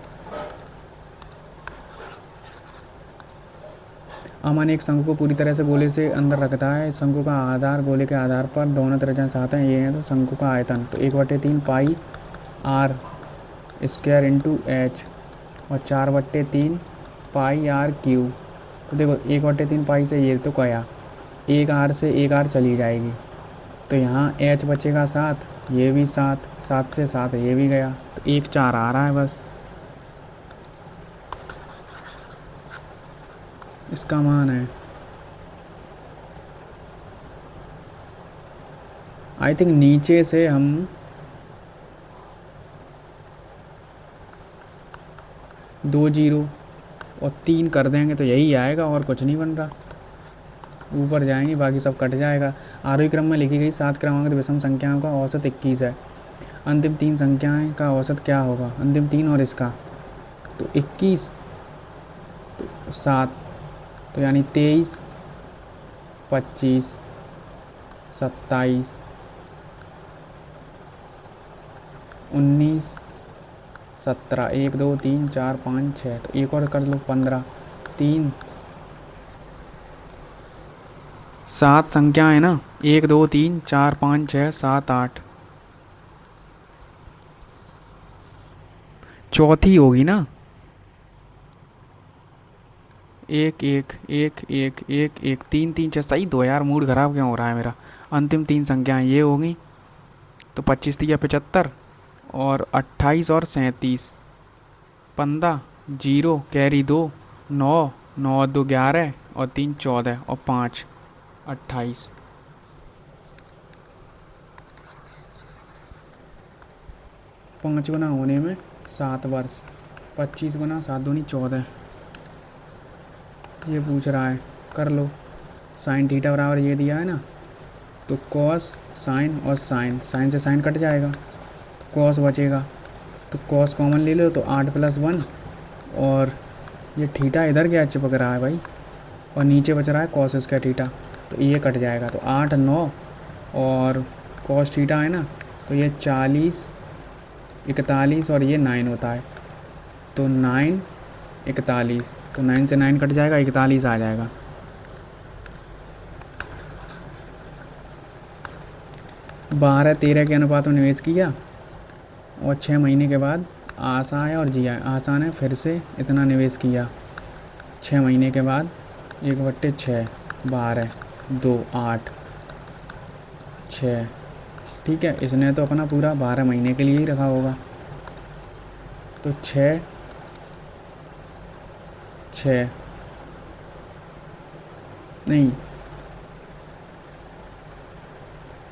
अमन एक शंकु को पूरी तरह से गोले से अंदर रखता है। शंकु का आधार गोले के आधार पर दोनों त्रिज्याएं साथ हैं, ये हैं। तो शंकु का आयतन तो 1/3 पाई r स्क्वायर इंटू एच, और 4/3 पाई r क्यूब। तो देखो 1/3 पाई से ये तो क्या, एक r से एक r चली जाएगी, तो यहाँ h बचेगा 7, ये भी 7, 7 से 7 ये भी गया, तो 1 4 आ रहा है बस। इसका मान है आई थिंक नीचे से हम 2 0 और 3 कर देंगे तो यही आएगा, और कुछ नहीं बन रहा। ऊपर जाएंगे बाकी सब कट जाएगा। आरोही क्रम में लिखी गई 7 क्रमांकित विषम संख्याओं का औसत 21 है। अंतिम 3 संख्याएं का औसत क्या होगा? अंतिम 3 और इसका, तो 21 तो 7, तो यानी 23 25 27 19 17 1 2 3 4 5 6, तो एक और कर लो 15, 3 7 संख्या है ना, 1 2 3 4 5 6 7 8, चौथी होगी ना। 1 1 1 1 1 1 3 3 6 सही। 2 यार, मूड खराब क्यों हो रहा है मेरा। अंतिम 3 संख्याएं ये होगी, तो 25 3 75 और 28 और 37, 15 0 कैरी 2 9 9 2 11 और 3 14 और 5 28। 5 गुना होने में 7 वर्ष, 25 गुना 7 दूनी 14, ये पूछ रहा है, कर लो। साइन थीटा बराबर ये दिया है ना, तो कॉस साइन और साइन, साइन से साइन कट जाएगा, तो कॉस बचेगा, तो कॉस कॉमन ले लो, तो 8+1, और ये थीटा इधर क्या चिपक रहा है भाई, और नीचे बच रहा है कॉस स्क्वायर थीटा, तो ये कट जाएगा, तो 8 9 और कॉस थीटा है ना, तो ये 40 41 और ये 9 होता है, तो 9 41, तो 9 से 9 कट जाएगा, 41 आ जाएगा। 12 13 के अनुपात में निवेश किया, और 6 महीने के बाद आशा है और जिया है। आशा ने फिर से इतना निवेश किया 6 महीने के बाद, 1/6 12 2 8 6, ठीक है। इसने तो अपना पूरा 12 महीने के लिए ही रखा होगा, तो 6 6 नहीं,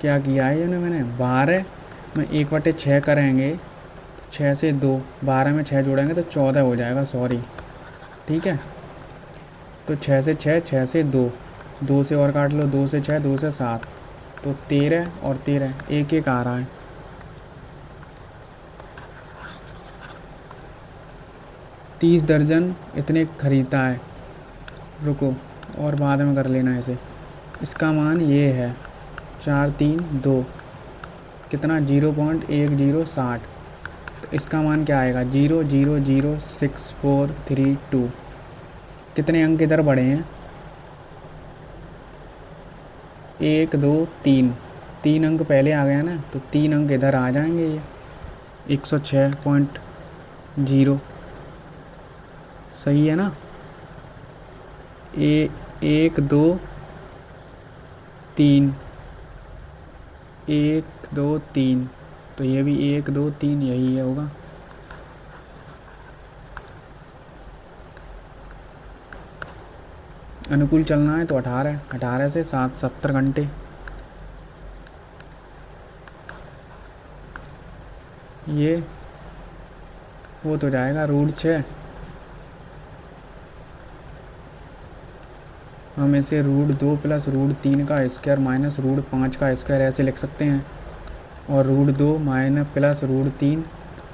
क्या किया है इन्होंने, मैंने 12 में 1/6 करेंगे, 6 से 2, 12 में 6 जोड़ेंगे तो 14 हो जाएगा, सॉरी, ठीक है। तो 6 से 6, 6 से 2, 2 से और काट लो, 2 से 6, 2 से 7, तो 13 और 13 1 1 आ रहा है। 30 दर्जन इतने खरीदता है। रुको, और बाद में कर लेना इसे। इसका मान ये है 432 कितना 0.1060। तो इसका मान क्या आएगा 000642। कितने अंक इधर बढ़े हैं 1 2 3। 3 अंक पहले आ गया ना, तो 3 अंक इधर आ जाएंगे। ये 106.0 सही है ना। 1 2 3 1 2 3, तो ये भी 1 2 3 यही है होगा। अनुकूल चलना है तो 18 से 70 घंटे। ये वो तो जाएगा √6। हम इसे √2 प्लस √3 का स्क्वायर माइनस √5 का स्क्वायर ऐसे लिख सकते हैं। और √2 माइनस प्लस √3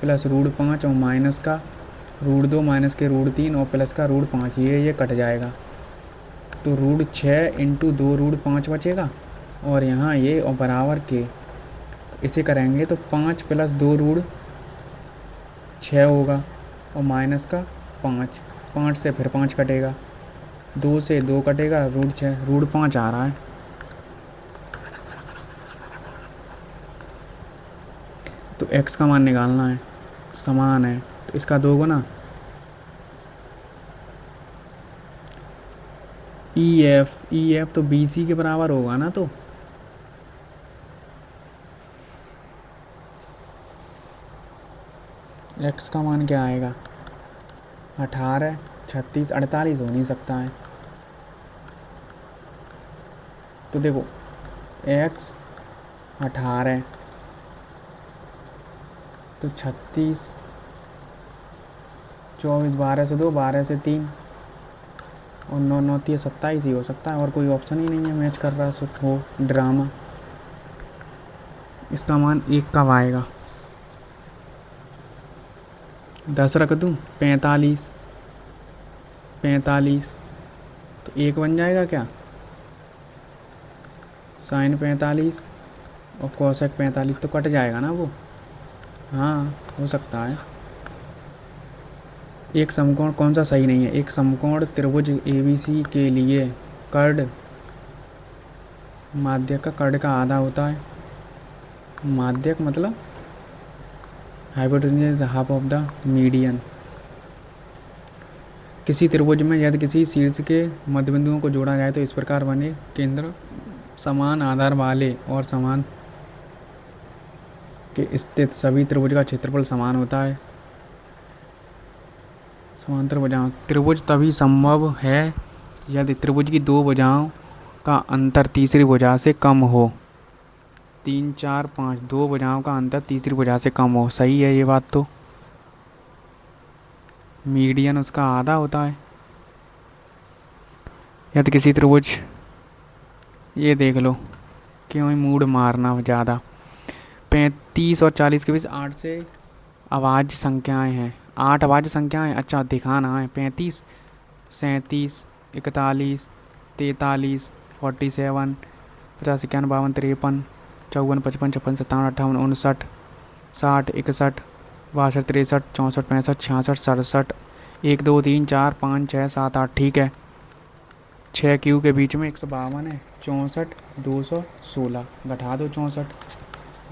प्लस √5 और माइनस का √2 माइनस के √3 और प्लस का √5, ये कट जाएगा। तो √6 इंटू 2 √5 बचेगा। और यहाँ ये और बराबर के इसे करेंगे तो 5 प्लस 2 √6 होगा और माइनस का 5। 5 से फिर 5 कटेगा, 2 से 2 कटेगा, √6 √5 आ रहा है। तो x का मान निकालना है, समान है तो इसका 2 गुना। EF तो BC के बराबर होगा ना। तो x का मान क्या आएगा 18 36 48 हो नहीं सकता है। तो देखो x 18 तो 36 24 12 से 2 12 से 3 और 9 9 3 27 ही हो सकता है। और कोई ऑप्शन ही नहीं है मैच कर रहा है हो ड्रामा। इसका मान 1 कब आएगा 10 रख दूँ 45 तो 1 बन जाएगा क्या साइन 45 और कोसेक 45 तो कट जाएगा ना वो। हाँ हो सकता है। एक समकोण कौन सा सही नहीं है। एक समकोण त्रिभुज ABC के लिए कर्ड माध्यक का कर्ड का आधा होता है। माध्यक मतलब hypotenuse half of the median. किसी त्रिभुज में यदि किसी शीर्ष के मध्यबिंदुओं को जोड़ा जाए तो इस प्रकार बने केंद्र समान आधार वाले और समान के स्थित सभी त्रिभुज का क्षेत्रफल समान होता है। समांतर भुजाओं त्रिभुज तभी संभव है यदि त्रिभुज की 2 भुजाओं का अंतर तीसरी भुजा से कम हो। 3 4 5 2 भुजाओं का अंतर तीसरी भुजा से कम हो। सही है ये बात। तो मीडियन उसका आधा होता है। यदि किसी त्रिभुज ये देख लो क्यों ही मूड मारना ज़्यादा। 35 और 40 के बीच 8 से अभाज्य संख्याएं हैं। 8 अभाज्य संख्याएं अच्छा दिखाना है। 35 37 41 43 47 50 51 52 53 54 55 56 57 58 59 60 61 62 63 64 65 66 67 1 2 3 4 5 6 7 8 ठीक है। 6 क्यू के बीच में 152 है। 64 216 घटा दो 64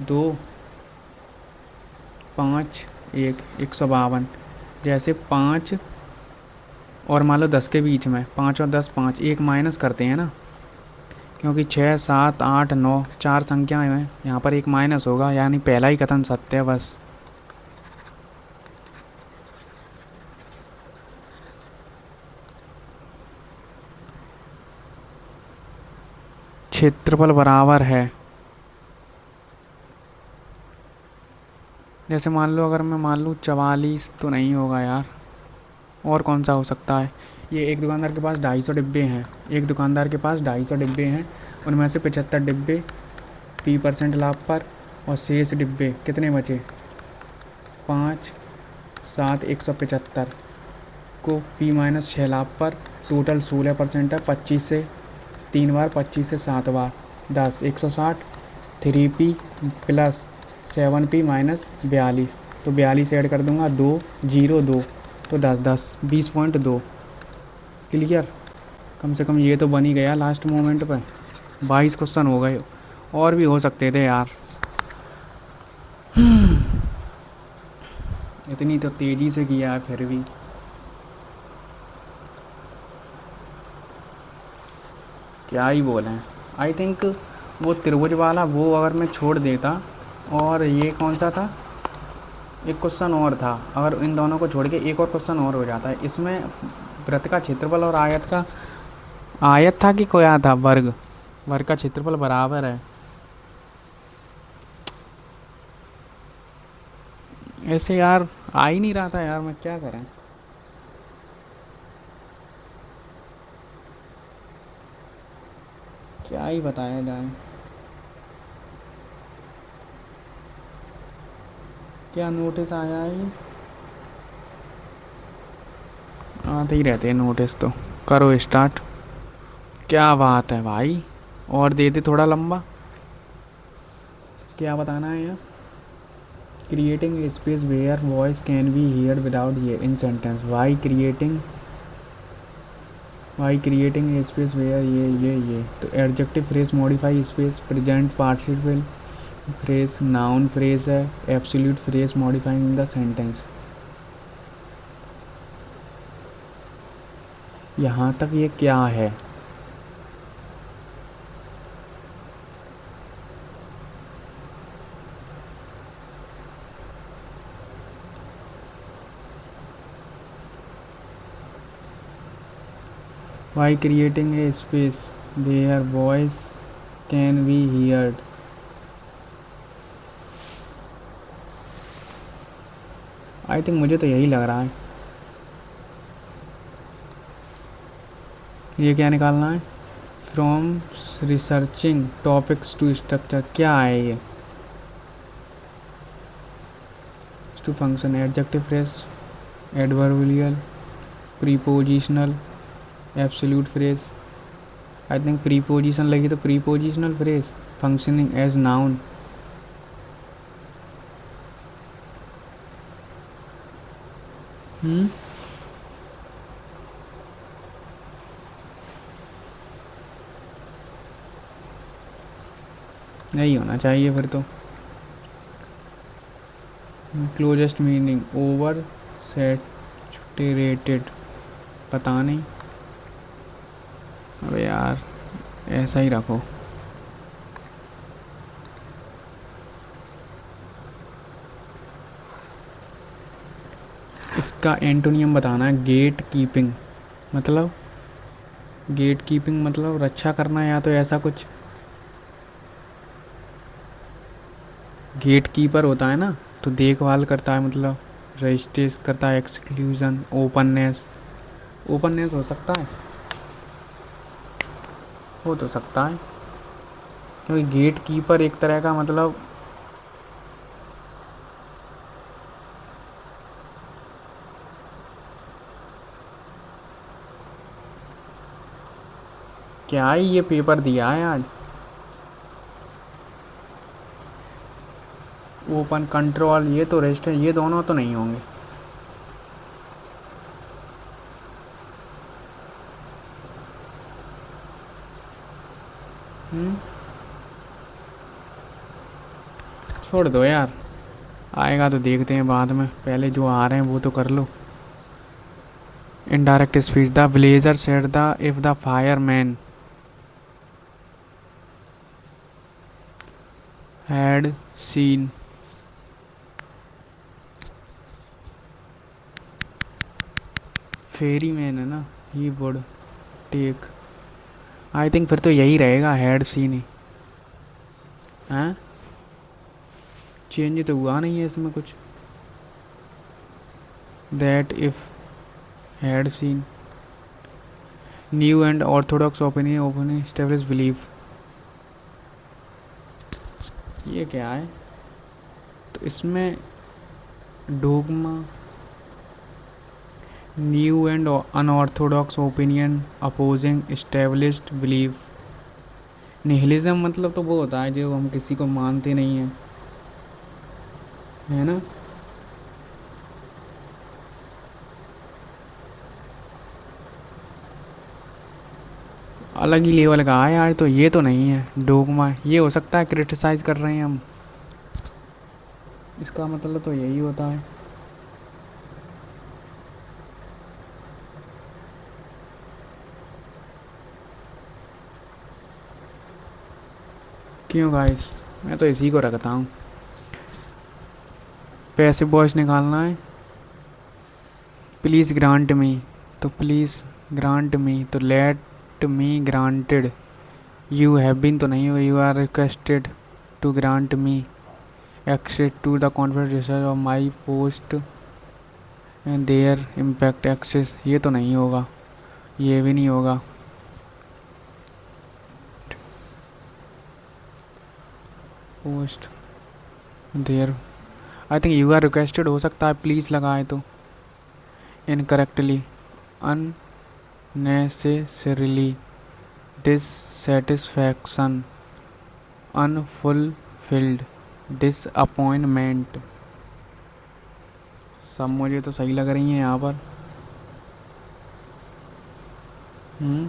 2 5 1 152। जैसे 5 और मान लो 10 के बीच में 5 और 10 5 1 माइनस करते हैं ना, क्योंकि 6 7 8 9 4 संख्याएं हैं यहाँ पर 1 माइनस होगा, यानी पहला ही कथन सत्य है बस। क्षेत्रफल बराबर है। जैसे मान लो अगर मैं मान लूँ 44 तो नहीं होगा यार। और कौन सा हो सकता है। ये एक दुकानदार के पास 250 डिब्बे हैं। एक दुकानदार के पास 250 डिब्बे हैं, उनमें से 75 डिब्बे 20% लाभ पर और शेष डिब्बे कितने बचे 5 7 175। को पी माइनस 6 लाख पर टोटल 16% है। 25 से 3 बार, 25 से 7 बार, 10, 160। 3p प्लस 7p माइनस 42, तो 42 ऐड कर दूंगा, 2 0 2, तो 10 10 20.2। क्लियर। कम से कम ये तो बन ही गया लास्ट मोमेंट पे। 22 क्वेश्चन हो गए, और भी हो सकते थे यार। इतनी तो तेज़ी से किया है फिर भी। क्या ही बोलें। आई थिंक वो त्रिभुज वाला वो अगर मैं छोड़ देता, और ये कौन सा था, एक क्वेश्चन और था, अगर इन दोनों को छोड़ के एक और क्वेश्चन और हो जाता है इसमें, वृत्त का क्षेत्रफल और आयत का, आयत था कि क्या था, वर्ग, वर्ग का क्षेत्रफल बराबर है। ऐसे यार आ ही नहीं रहा था यार, मैं क्या करें। क्या ही बताया जाए। क्या नोटिस आया है। आते ही रहते हैं नोटिस तो। करो स्टार्ट। क्या बात है भाई, और दे दे थोड़ा लंबा। क्या बताना है यार। Creating a space where voice can be heard without ये in sentence. Why creating a space where ये तो adjective phrase modify space, present participle phrase noun phrase है, absolute phrase modifying the sentence. यहाँ तक ये क्या है। Why creating a space where voice can be heard. I think मुझे तो यही लग रहा है। ये क्या निकालना है। From researching topics to structure, क्या है ये। To function, adjective phrase, adverbial, prepositional, absolute phrase. I think preposition लगी तो prepositional phrase, functioning as noun. नहीं होना चाहिए फिर तो। क्लोजेस्ट मीनिंग ओवर सैचुरेटेड, पता नहीं। अबे यार ऐसा ही रखो। इसका एंटोनियम बताना है। गेट कीपिंग मतलब, गेट कीपिंग मतलब रक्षा करना, या तो ऐसा कुछ। गेट कीपर होता है ना, तो देखभाल करता है, मतलब रजिस्ट्रेट करता है। एक्सक्लूजन, ओपननेस, ओपननेस हो सकता है, हो तो सकता है, क्योंकि गेट कीपर एक तरह का मतलब, क्या ही ये पेपर दिया है आज। ओपन कंट्रोल, ये तो रेस्ट है, ये दोनों तो नहीं होंगे। छोड़ दो यार, आएगा तो देखते हैं बाद में, पहले जो आ रहे हैं वो तो कर लो। Indirect speech, the villager said the if the fireman had seen. Ferryman है ना, he would take. I think फिर तो यही रहेगा, हैड सीन ही। हैं, चेंज तो हुआ नहीं है इसमें कुछ। That if had seen, new and Orthodox opinion, opinion establish belief. ये क्या है, तो इसमें dogma, new and unorthodox opinion opposing established belief. Nihilism मतलब तो वो होता है जो हम किसी को मानते नहीं हैं, है ना। अलग ही लेवल का है यार, तो ये तो नहीं है डोगमा, ये हो सकता है क्रिटिसाइज कर रहे हैं हम, इसका मतलब तो यही होता है। क्यों गाइस, मैं तो इसी को रखता हूँ। पैसिव वॉइस निकालना है। प्लीज़ ग्रांट मी, तो प्लीज़ ग्रांट मी, तो let me granted. You have been तो नहीं हो, you are requested to grant me access to the confidential of my post and their impact access, ये तो नहीं होगा, ये भी नहीं होगा। Post there, I think you are requested हो सकता है, प्लीज़ लगाए तो incorrectly, unnecessarily, dissatisfaction, unfulfilled, disappointment, सब मुझे तो सही लग रही हैं यहाँ पर। हम्म,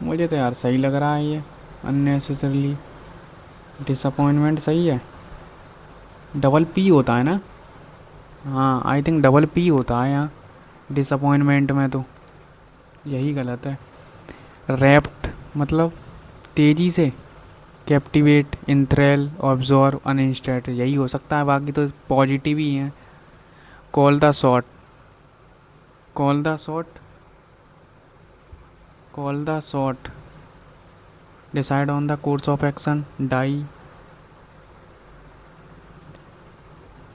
मुझे तो यार सही लग रहा है ये, अननेसेसरली, डिसअपॉइंटमेंट सही है। डबल पी होता है ना। हाँ आई थिंक डबल पी होता है यहाँ डिसअपॉइंटमेंट में, तो यही गलत है। रैप्ट मतलब तेज़ी से, कैप्टिवेट, इंथ्रेल, ऑब्जॉर्व, अनइंस्टेट, यही हो सकता है, बाकी तो पॉजिटिव ही हैं। Call the shot, call the shot, call the shot, decide on the course of action, die,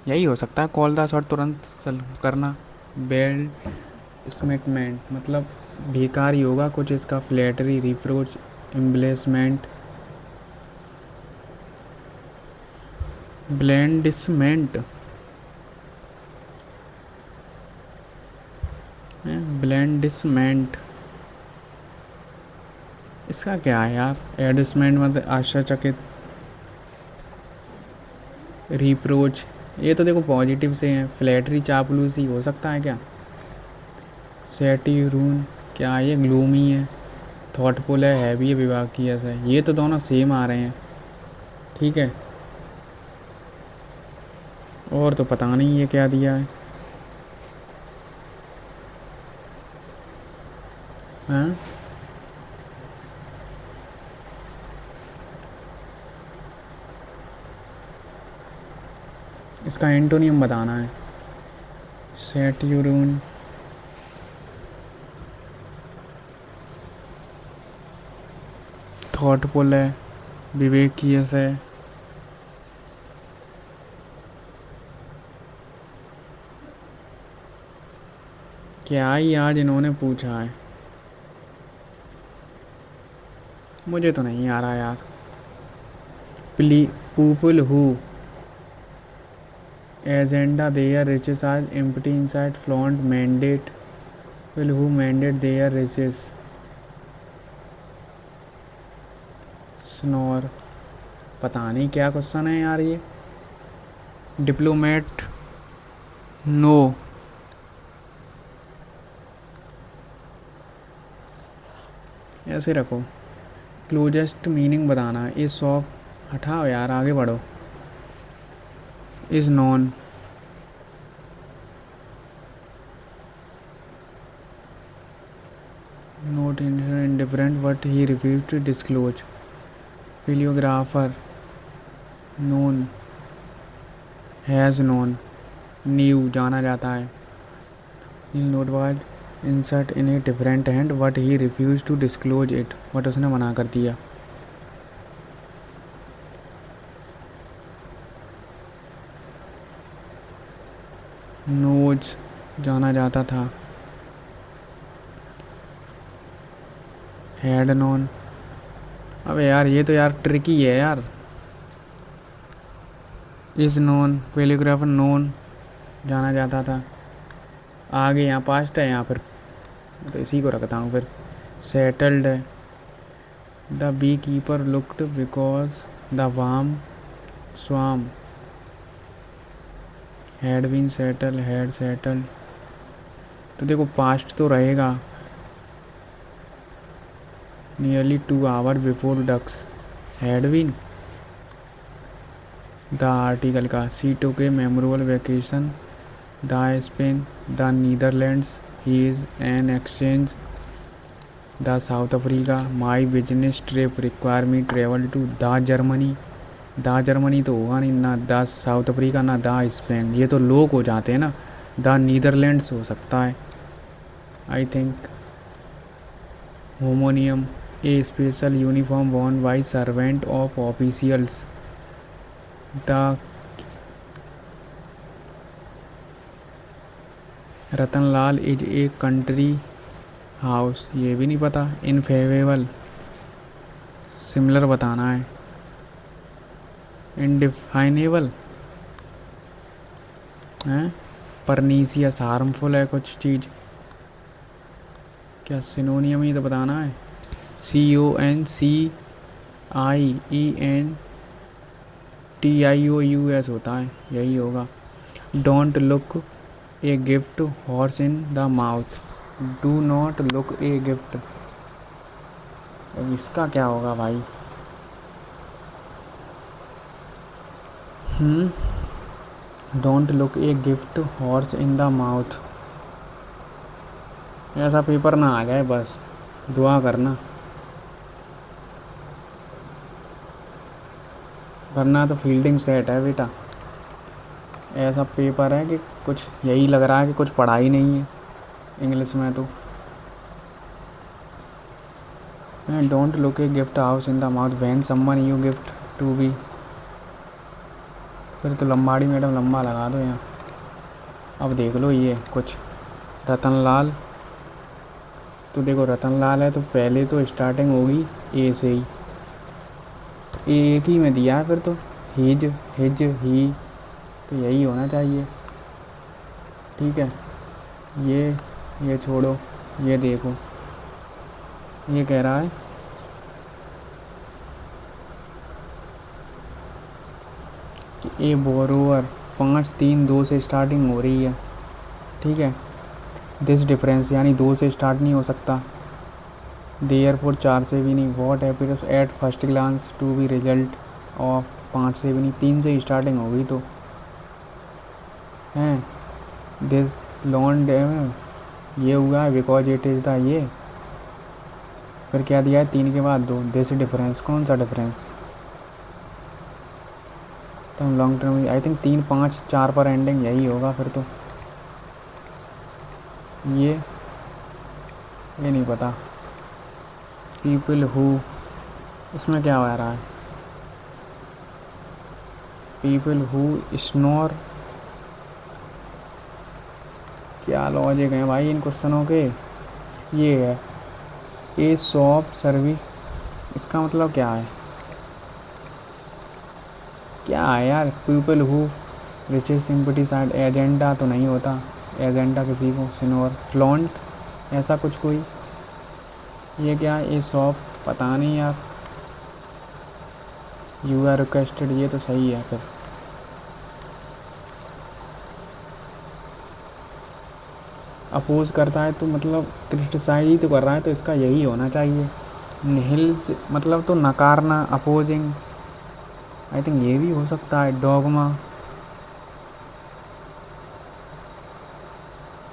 यही हो सकता है। कॉल द शॉट तुरंत चल करना। बेल स्मिटमेंट मतलब बेकार होगा कुछ इसका, फ्लैटरी, रिप्रोच, एम्ब्लेसमेंट, ब्लेंडिसमेंट, ब्लेंडिसमेंट, इसका क्या है यार। एडसमेंट मतलब आश्चर्यचकित, रिप्रोच, ये तो देखो पॉजिटिव से हैं। फ्लैटरी चापलूसी हो सकता है क्या। सैटिरून, क्या ये ग्लूमी है, थॉटफुल है, हैवी है, विभाग की ऐसा है, ये तो दोनों सेम आ रहे हैं। ठीक है, और तो पता नहीं ये क्या दिया है। हाँ, इसका एंटोनियम बताना है। सैटिरून, थॉटफुल है, विवेकियस है। क्या ही आज इन्होंने पूछा है, मुझे तो नहीं आ रहा यार। प्ली people who agenda their riches are empty inside flaunt mandate, people who mandate their riches snore, पता नहीं क्या क्वेश्चन है यार ये। डिप्लोमेट, नो, ऐसे रखो। क्लोजेस्ट मीनिंग बताना है। इस शॉप, हटाओ यार आगे बढ़ो। Is non, note indifferent but he refuse to disclose, फिलियोग्राफर, नोन, हैज़ नोन, न्यू, जाना जाता है। Note was insert in a different hand but he refuse to disclose it, but उसने मना कर दिया। नोज, जाना जाता था। हैड नोन, अबे यार ये तो यार ट्रिकी है यार। इज़ नोन कैलीग्राफर नोन जाना जाता था। आगे यहाँ पास्ट है, यहाँ फिर तो इसी को रखता हूँ फिर। सेटल्ड है। The beekeeper looked because the warm swarm had been settle had settle. तो देखो पास्ट तो रहेगा। Nearly 2 hour before ducks had been the article का। सी टू के memorable vacation the Spain the Netherlands he is an exchange the South Africa my business trip require me travel to the Germany. The Germany तो होगा नहीं, ना the South Africa ना the Spain, ये तो लोग हो जाते हैं ना। द नीदरलैंड्स हो सकता है आई थिंक। होमोनियम a special uniform worn by servant of officials the Ratanlal is a country house, ये भी नहीं पता। इनफेवेबल सिमिलर बताना है। इनडिफाइनेबल है। परनीसियस हार्मफुल है कुछ चीज़, क्या सिनोनियम ही तो बताना है। CONCIENTIOUS होता है, यही होगा। Don't look a gift horse in the mouth do not look a gift. अब इसका क्या होगा भाई। Don't look a gift horse in the mouth. ऐसा पेपर ना आ जाए बस, दुआ करना, वरना तो फील्डिंग सेट है बेटा। ऐसा पेपर है कि कुछ यही लग रहा है कि कुछ पढ़ा ही नहीं है इंग्लिश में तो। Don't look a gift house in the mouth when someone you gift to be. फिर तो लंबाड़ी मैडम लंबा लगा दो यहाँ। अब देख लो ये कुछ रतनलाल, तो देखो रतनलाल है तो पहले तो स्टार्टिंग होगी ए से ही, तो ए एक ही में दिया है फिर तो। हिज हिज ही, तो यही होना चाहिए। ठीक है, ये छोड़ो, ये देखो ये कह रहा है कि ए बोरोवर 5-3-2 से स्टार्टिंग हो रही है। ठीक है, दिस डिफरेंस यानी 2 से स्टार्ट नहीं हो सकता। देयरफॉर 4 से भी नहीं। What happens at first glance to be result of 5 से भी नहीं, 3 से स्टार्टिंग होगी तो हैं। दिस लॉन्ड ये हुआ है बिकॉज इट इज़ द ये, फिर क्या दिया है 3 के बाद 2। दिस डिफरेंस, कौन सा difference. Term long term I think 3-5-4 पर एंडिंग यही होगा फिर तो। ये नहीं पता। पीपल हु, इसमें क्या आ रहा है। पीपल हु स्नोर, क्या लॉजिक है भाई इन क्वेश्चनों के। ये है ए शॉप सर्विस, इसका मतलब क्या है, क्या है यार। People who riches sympathy side, agenda तो नहीं होता, एजेंडा किसी को सिनोर फ्लॉन्ट, ऐसा कुछ कोई। ये क्या है ए शॉप, पता नहीं यार। यू आर रिक्वेस्टेड, ये तो सही है फिर। अपोज करता है तो मतलब क्रिटिसाइज ही तो कर रहा है, तो इसका यही होना चाहिए। निहिल से मतलब तो नकारना, अपोजिंग आई थिंक ये भी हो सकता है। डॉगमा,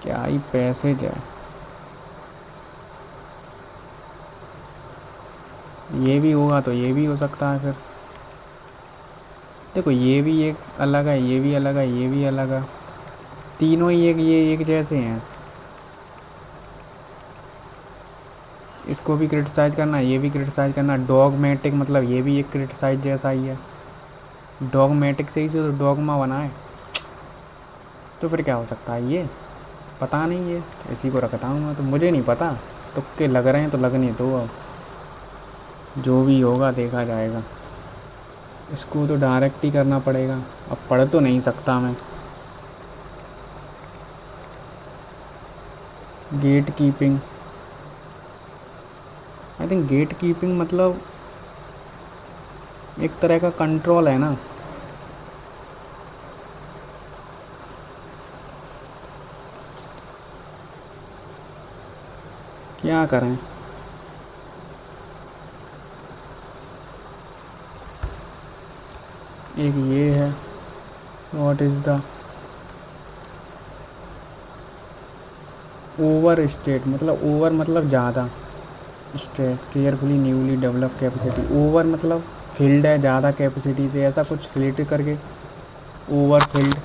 क्या ही पैसेज है। ये भी होगा तो ये भी हो सकता है फिर। देखो ये भी एक अलग है, ये भी अलग है, ये भी अलग है, तीनों ही ये एक जैसे हैं। इसको भी क्रिटिसाइज करना, ये भी क्रिटिसाइज करना। डॉगमेटिक मतलब ये भी एक क्रिटिसाइज जैसा ही है। डॉगमेटिक से ही से तो डॉगमा बना है, तो फिर क्या हो सकता है ये, पता नहीं। ये इसी को रखता हूँ मैं, तो मुझे नहीं पता, तुक्के लग रहे हैं तो लगने दो अब। जो भी होगा देखा जाएगा। इसको तो डायरेक्ट ही करना पड़ेगा, अब पढ़ तो नहीं सकता मैं। Gatekeeping, I think gatekeeping मतलब एक तरह का कंट्रोल है ना। क्या करें। एक ये है, what is the over state, मतलब ओवर मतलब ज़्यादा, state carefully newly develop capacity, over मतलब फील्ड है ज़्यादा कैपेसिटी से, ऐसा कुछ रिलेटेड करके ओवर फील्ड।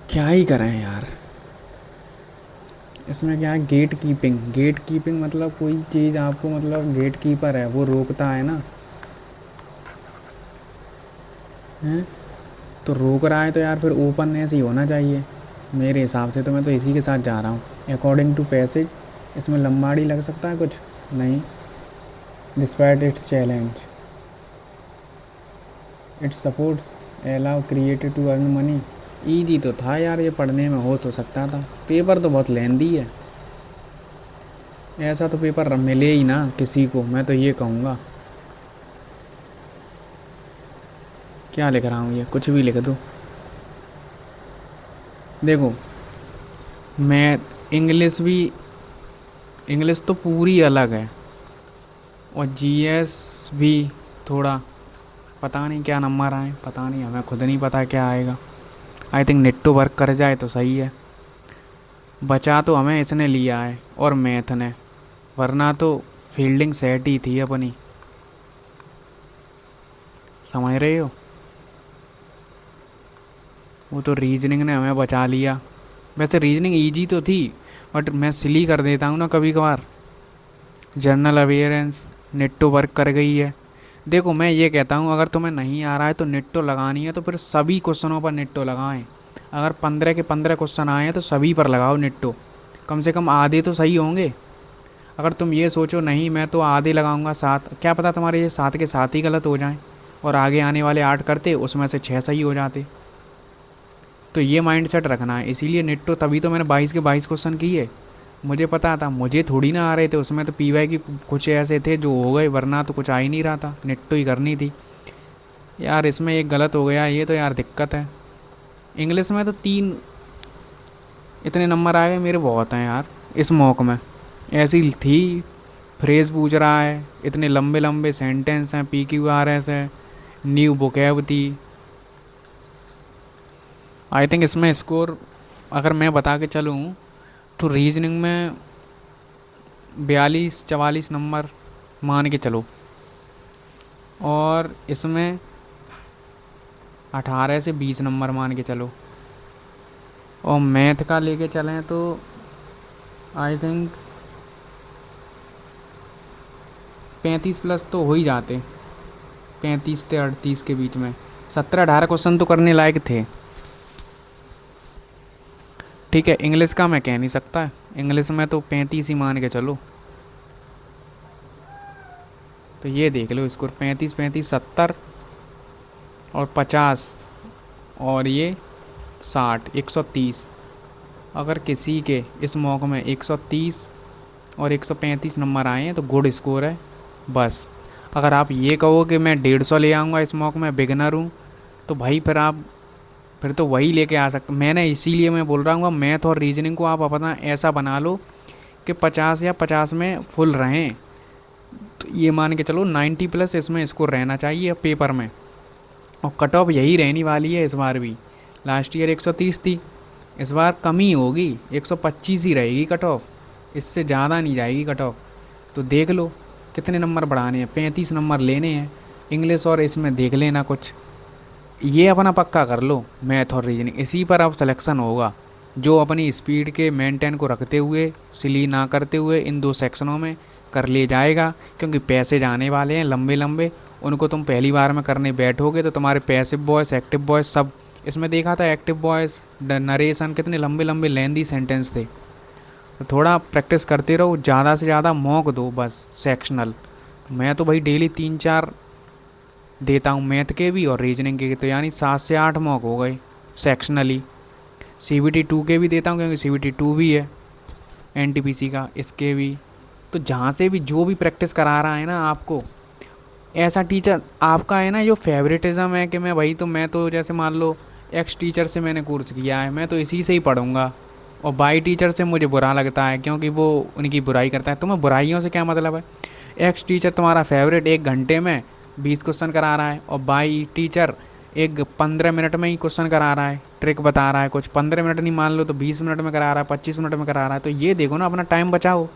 क्या ही करें यार। इसमें क्या है, गेट कीपिंग, गेट कीपिंग मतलब कोई चीज़ आपको, मतलब गेट कीपर है वो रोकता है ना, हैं। तो रोक रहा है तो यार फिर ओपननेस ही होना चाहिए मेरे हिसाब से, तो मैं तो इसी के साथ जा रहा हूँ अकॉर्डिंग टू पैसेज। इसमें लंबाड़ी लग सकता है कुछ नहीं। Despite its challenge, its supports allow created to earn money. Easy तो था यार, ये पढ़ने में हो तो सकता था, पेपर तो बहुत लेंदी है। ऐसा तो पेपर मिले ही ना किसी को, मैं तो ये कहूँगा। क्या लिख रहा हूँ, ये कुछ भी लिख दूँ। देखो, मैथ इंग्लिश भी, इंग्लिश तो पूरी अलग है, और जीएस भी थोड़ा, पता नहीं क्या नंबर आए, पता नहीं, हमें खुद नहीं पता क्या आएगा। I think net to work कर जाए तो सही है। बचा तो हमें इसने लिया है और मैथ ने, वरना तो फील्डिंग सेट ही थी अपनी, समझ रहे हो। वो तो रीजनिंग ने हमें बचा लिया। वैसे रीजनिंग इजी तो थी, बट मैं सिली कर देता हूँ ना कभी कभार। General awareness net to work कर गई है। देखो मैं ये कहता हूँ, अगर तुम्हें नहीं आ रहा है तो नेट तो लगानी है, तो फिर सभी क्वेश्चनों पर नेट तो लगाएं। अगर 15 के 15 क्वेश्चन आए हैं तो सभी पर लगाओ नेट तो, कम से कम आधे तो सही होंगे। अगर तुम ये सोचो नहीं मैं तो आधे लगाऊंगा, 7, क्या पता तुम्हारे ये 7 के 7 ही गलत हो जाएं, और आगे आने वाले 8 करते उसमें से 6 सही हो जाते। तो ये माइंड सेट रखना है, इसीलिए नेट तो तभी तो मैंने 22 के 22 क्वेश्चन किए। मुझे पता था, मुझे थोड़ी ना आ रहे थे उसमें, तो पीवाई की कुछ ऐसे थे जो हो गए, वरना तो कुछ आ ही नहीं रहा था, नेट तो ही करनी थी। यार इसमें एक गलत हो गया, ये तो यार दिक्कत है। इंग्लिश में तो 3 इतने नंबर आ गए मेरे, बहुत हैं यार इस मॉक में। ऐसी थी, फ्रेज पूछ रहा है, इतने लंबे लंबे सेंटेंस हैं, PQRS है, न्यू वोकैब थी। आई थिंक इसमें स्कोर अगर मैं बता के चलूँ तो रीजनिंग में 42 44 नंबर मान के चलो, और इसमें 18 से 20 नंबर मान के चलो, और मैथ का लेके चलें तो आई थिंक 35 प्लस तो हो ही जाते, 35 से 38 के बीच में। 17 18 क्वेश्चन तो करने लायक थे। ठीक है, इंग्लिश का मैं कह नहीं सकता, इंग्लिश में तो 35 ही मान के चलो। तो ये देख लो स्कोर, 35 35 70 और 50, और ये 60, 130। अगर किसी के इस मॉक में 130 और 135 नंबर आए हैं तो गुड स्कोर है बस। अगर आप ये कहो कि मैं 150 ले आऊँगा इस मॉक में, बिगनर हूँ, तो भाई फिर आप, फिर तो वही लेके आ सकते। मैंने इसीलिए मैं बोल रहा हूँ मैथ और रीजनिंग को आप अपना ऐसा बना लो कि 50 या 50 में फुल रहें। तो ये मान के चलो 90 प्लस इसमें स्कोर रहना चाहिए पेपर में, और कट ऑफ यही रहने वाली है इस बार भी। लास्ट ईयर 130 थी, इस बार कम ही होगी, 125 ही रहेगी कट ऑफ, इससे ज़्यादा नहीं जाएगी कट ऑफ। तो देख लो कितने नंबर बढ़ाने हैं, 35 नंबर लेने हैं। इंग्लिश और इसमें देख लेना कुछ, ये अपना पक्का कर लो, मैथ और रीजनिंग इसी पर अब सिलेक्शन होगा। जो अपनी स्पीड के मेंटेन को रखते हुए, सिली ना करते हुए इन 2 सेक्शनों में कर ले जाएगा, क्योंकि पैसे जाने वाले हैं लंबे लंबे। उनको तुम पहली बार में करने बैठोगे तो तुम्हारे पैसिव वॉइस एक्टिव वॉइस सब, इसमें देखा था एक्टिव वॉइस नरेशन कितने लंबे लंबे लेंदी सेंटेंस थे, तो थोड़ा प्रैक्टिस करते रहो, ज़्यादा से ज़्यादा मॉक दो बस सेक्शनल। मैं तो भाई डेली 3-4 देता हूँ मैथ के भी और रीजनिंग के, तो यानी 7 से 8 मॉक हो गए सेक्शनली। CBT 2 के भी देता हूँ क्योंकि CBT 2 भी है NTPC का, इसके भी। तो जहाँ से भी जो भी प्रैक्टिस करा रहा है ना आपको, ऐसा टीचर आपका है ना जो फेवरेटिज्म है कि मैं भाई, तो मैं तो जैसे मान लो एक्स टीचर से मैंने कोर्स किया है, मैं तो इसी से ही पढ़ूंगा, और बाई टीचर से मुझे बुरा लगता है क्योंकि वो उनकी बुराई करता है। तुम्हें बुराइयों से क्या मतलब है? एक्स टीचर तुम्हारा फेवरेट 1 घंटे में 20 क्वेश्चन करा रहा है, और बाई टीचर एक 15 मिनट में ही क्वेश्चन करा रहा है, ट्रिक बता रहा है कुछ, 15 मिनट नहीं मान लो तो 20 मिनट में करा रहा है, 25 मिनट में करा रहा है। तो ये देखो ना, अपना टाइम बचाओ,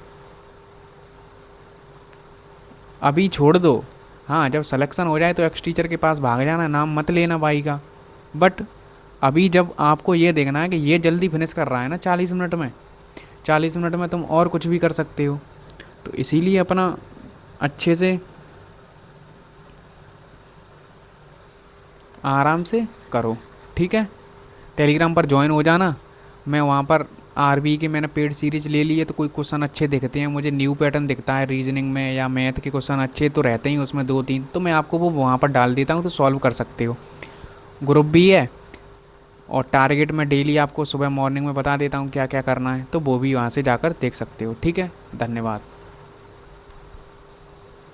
अभी छोड़ दो। हाँ, जब सिलेक्शन हो जाए तो एक्स टीचर के पास भाग जाना, नाम मत लेना भाई का। बट अभी जब आपको ये देखना है कि ये जल्दी फिनिश कर रहा है ना 40 मिनट में, 40 मिनट में तुम और कुछ भी कर सकते हो, तो इसीलिए अपना अच्छे से आराम से करो। ठीक है, टेलीग्राम पर ज्वाइन हो जाना। मैं वहाँ पर RB की मैंने पेड सीरीज ले ली है, तो कोई क्वेश्चन अच्छे दिखते हैं मुझे, न्यू पैटर्न दिखता है रीजनिंग में या मैथ के क्वेश्चन अच्छे तो रहते ही उसमें 2-3, तो मैं आपको वो वहाँ पर डाल देता हूँ, तो सॉल्व कर सकते हो। ग्रुप भी है, और टारगेट मैं डेली आपको सुबह मॉर्निंग में बता देता हूँ क्या क्या करना है, तो वो भी वहाँ से जाकर देख सकते हो। ठीक है, धन्यवाद।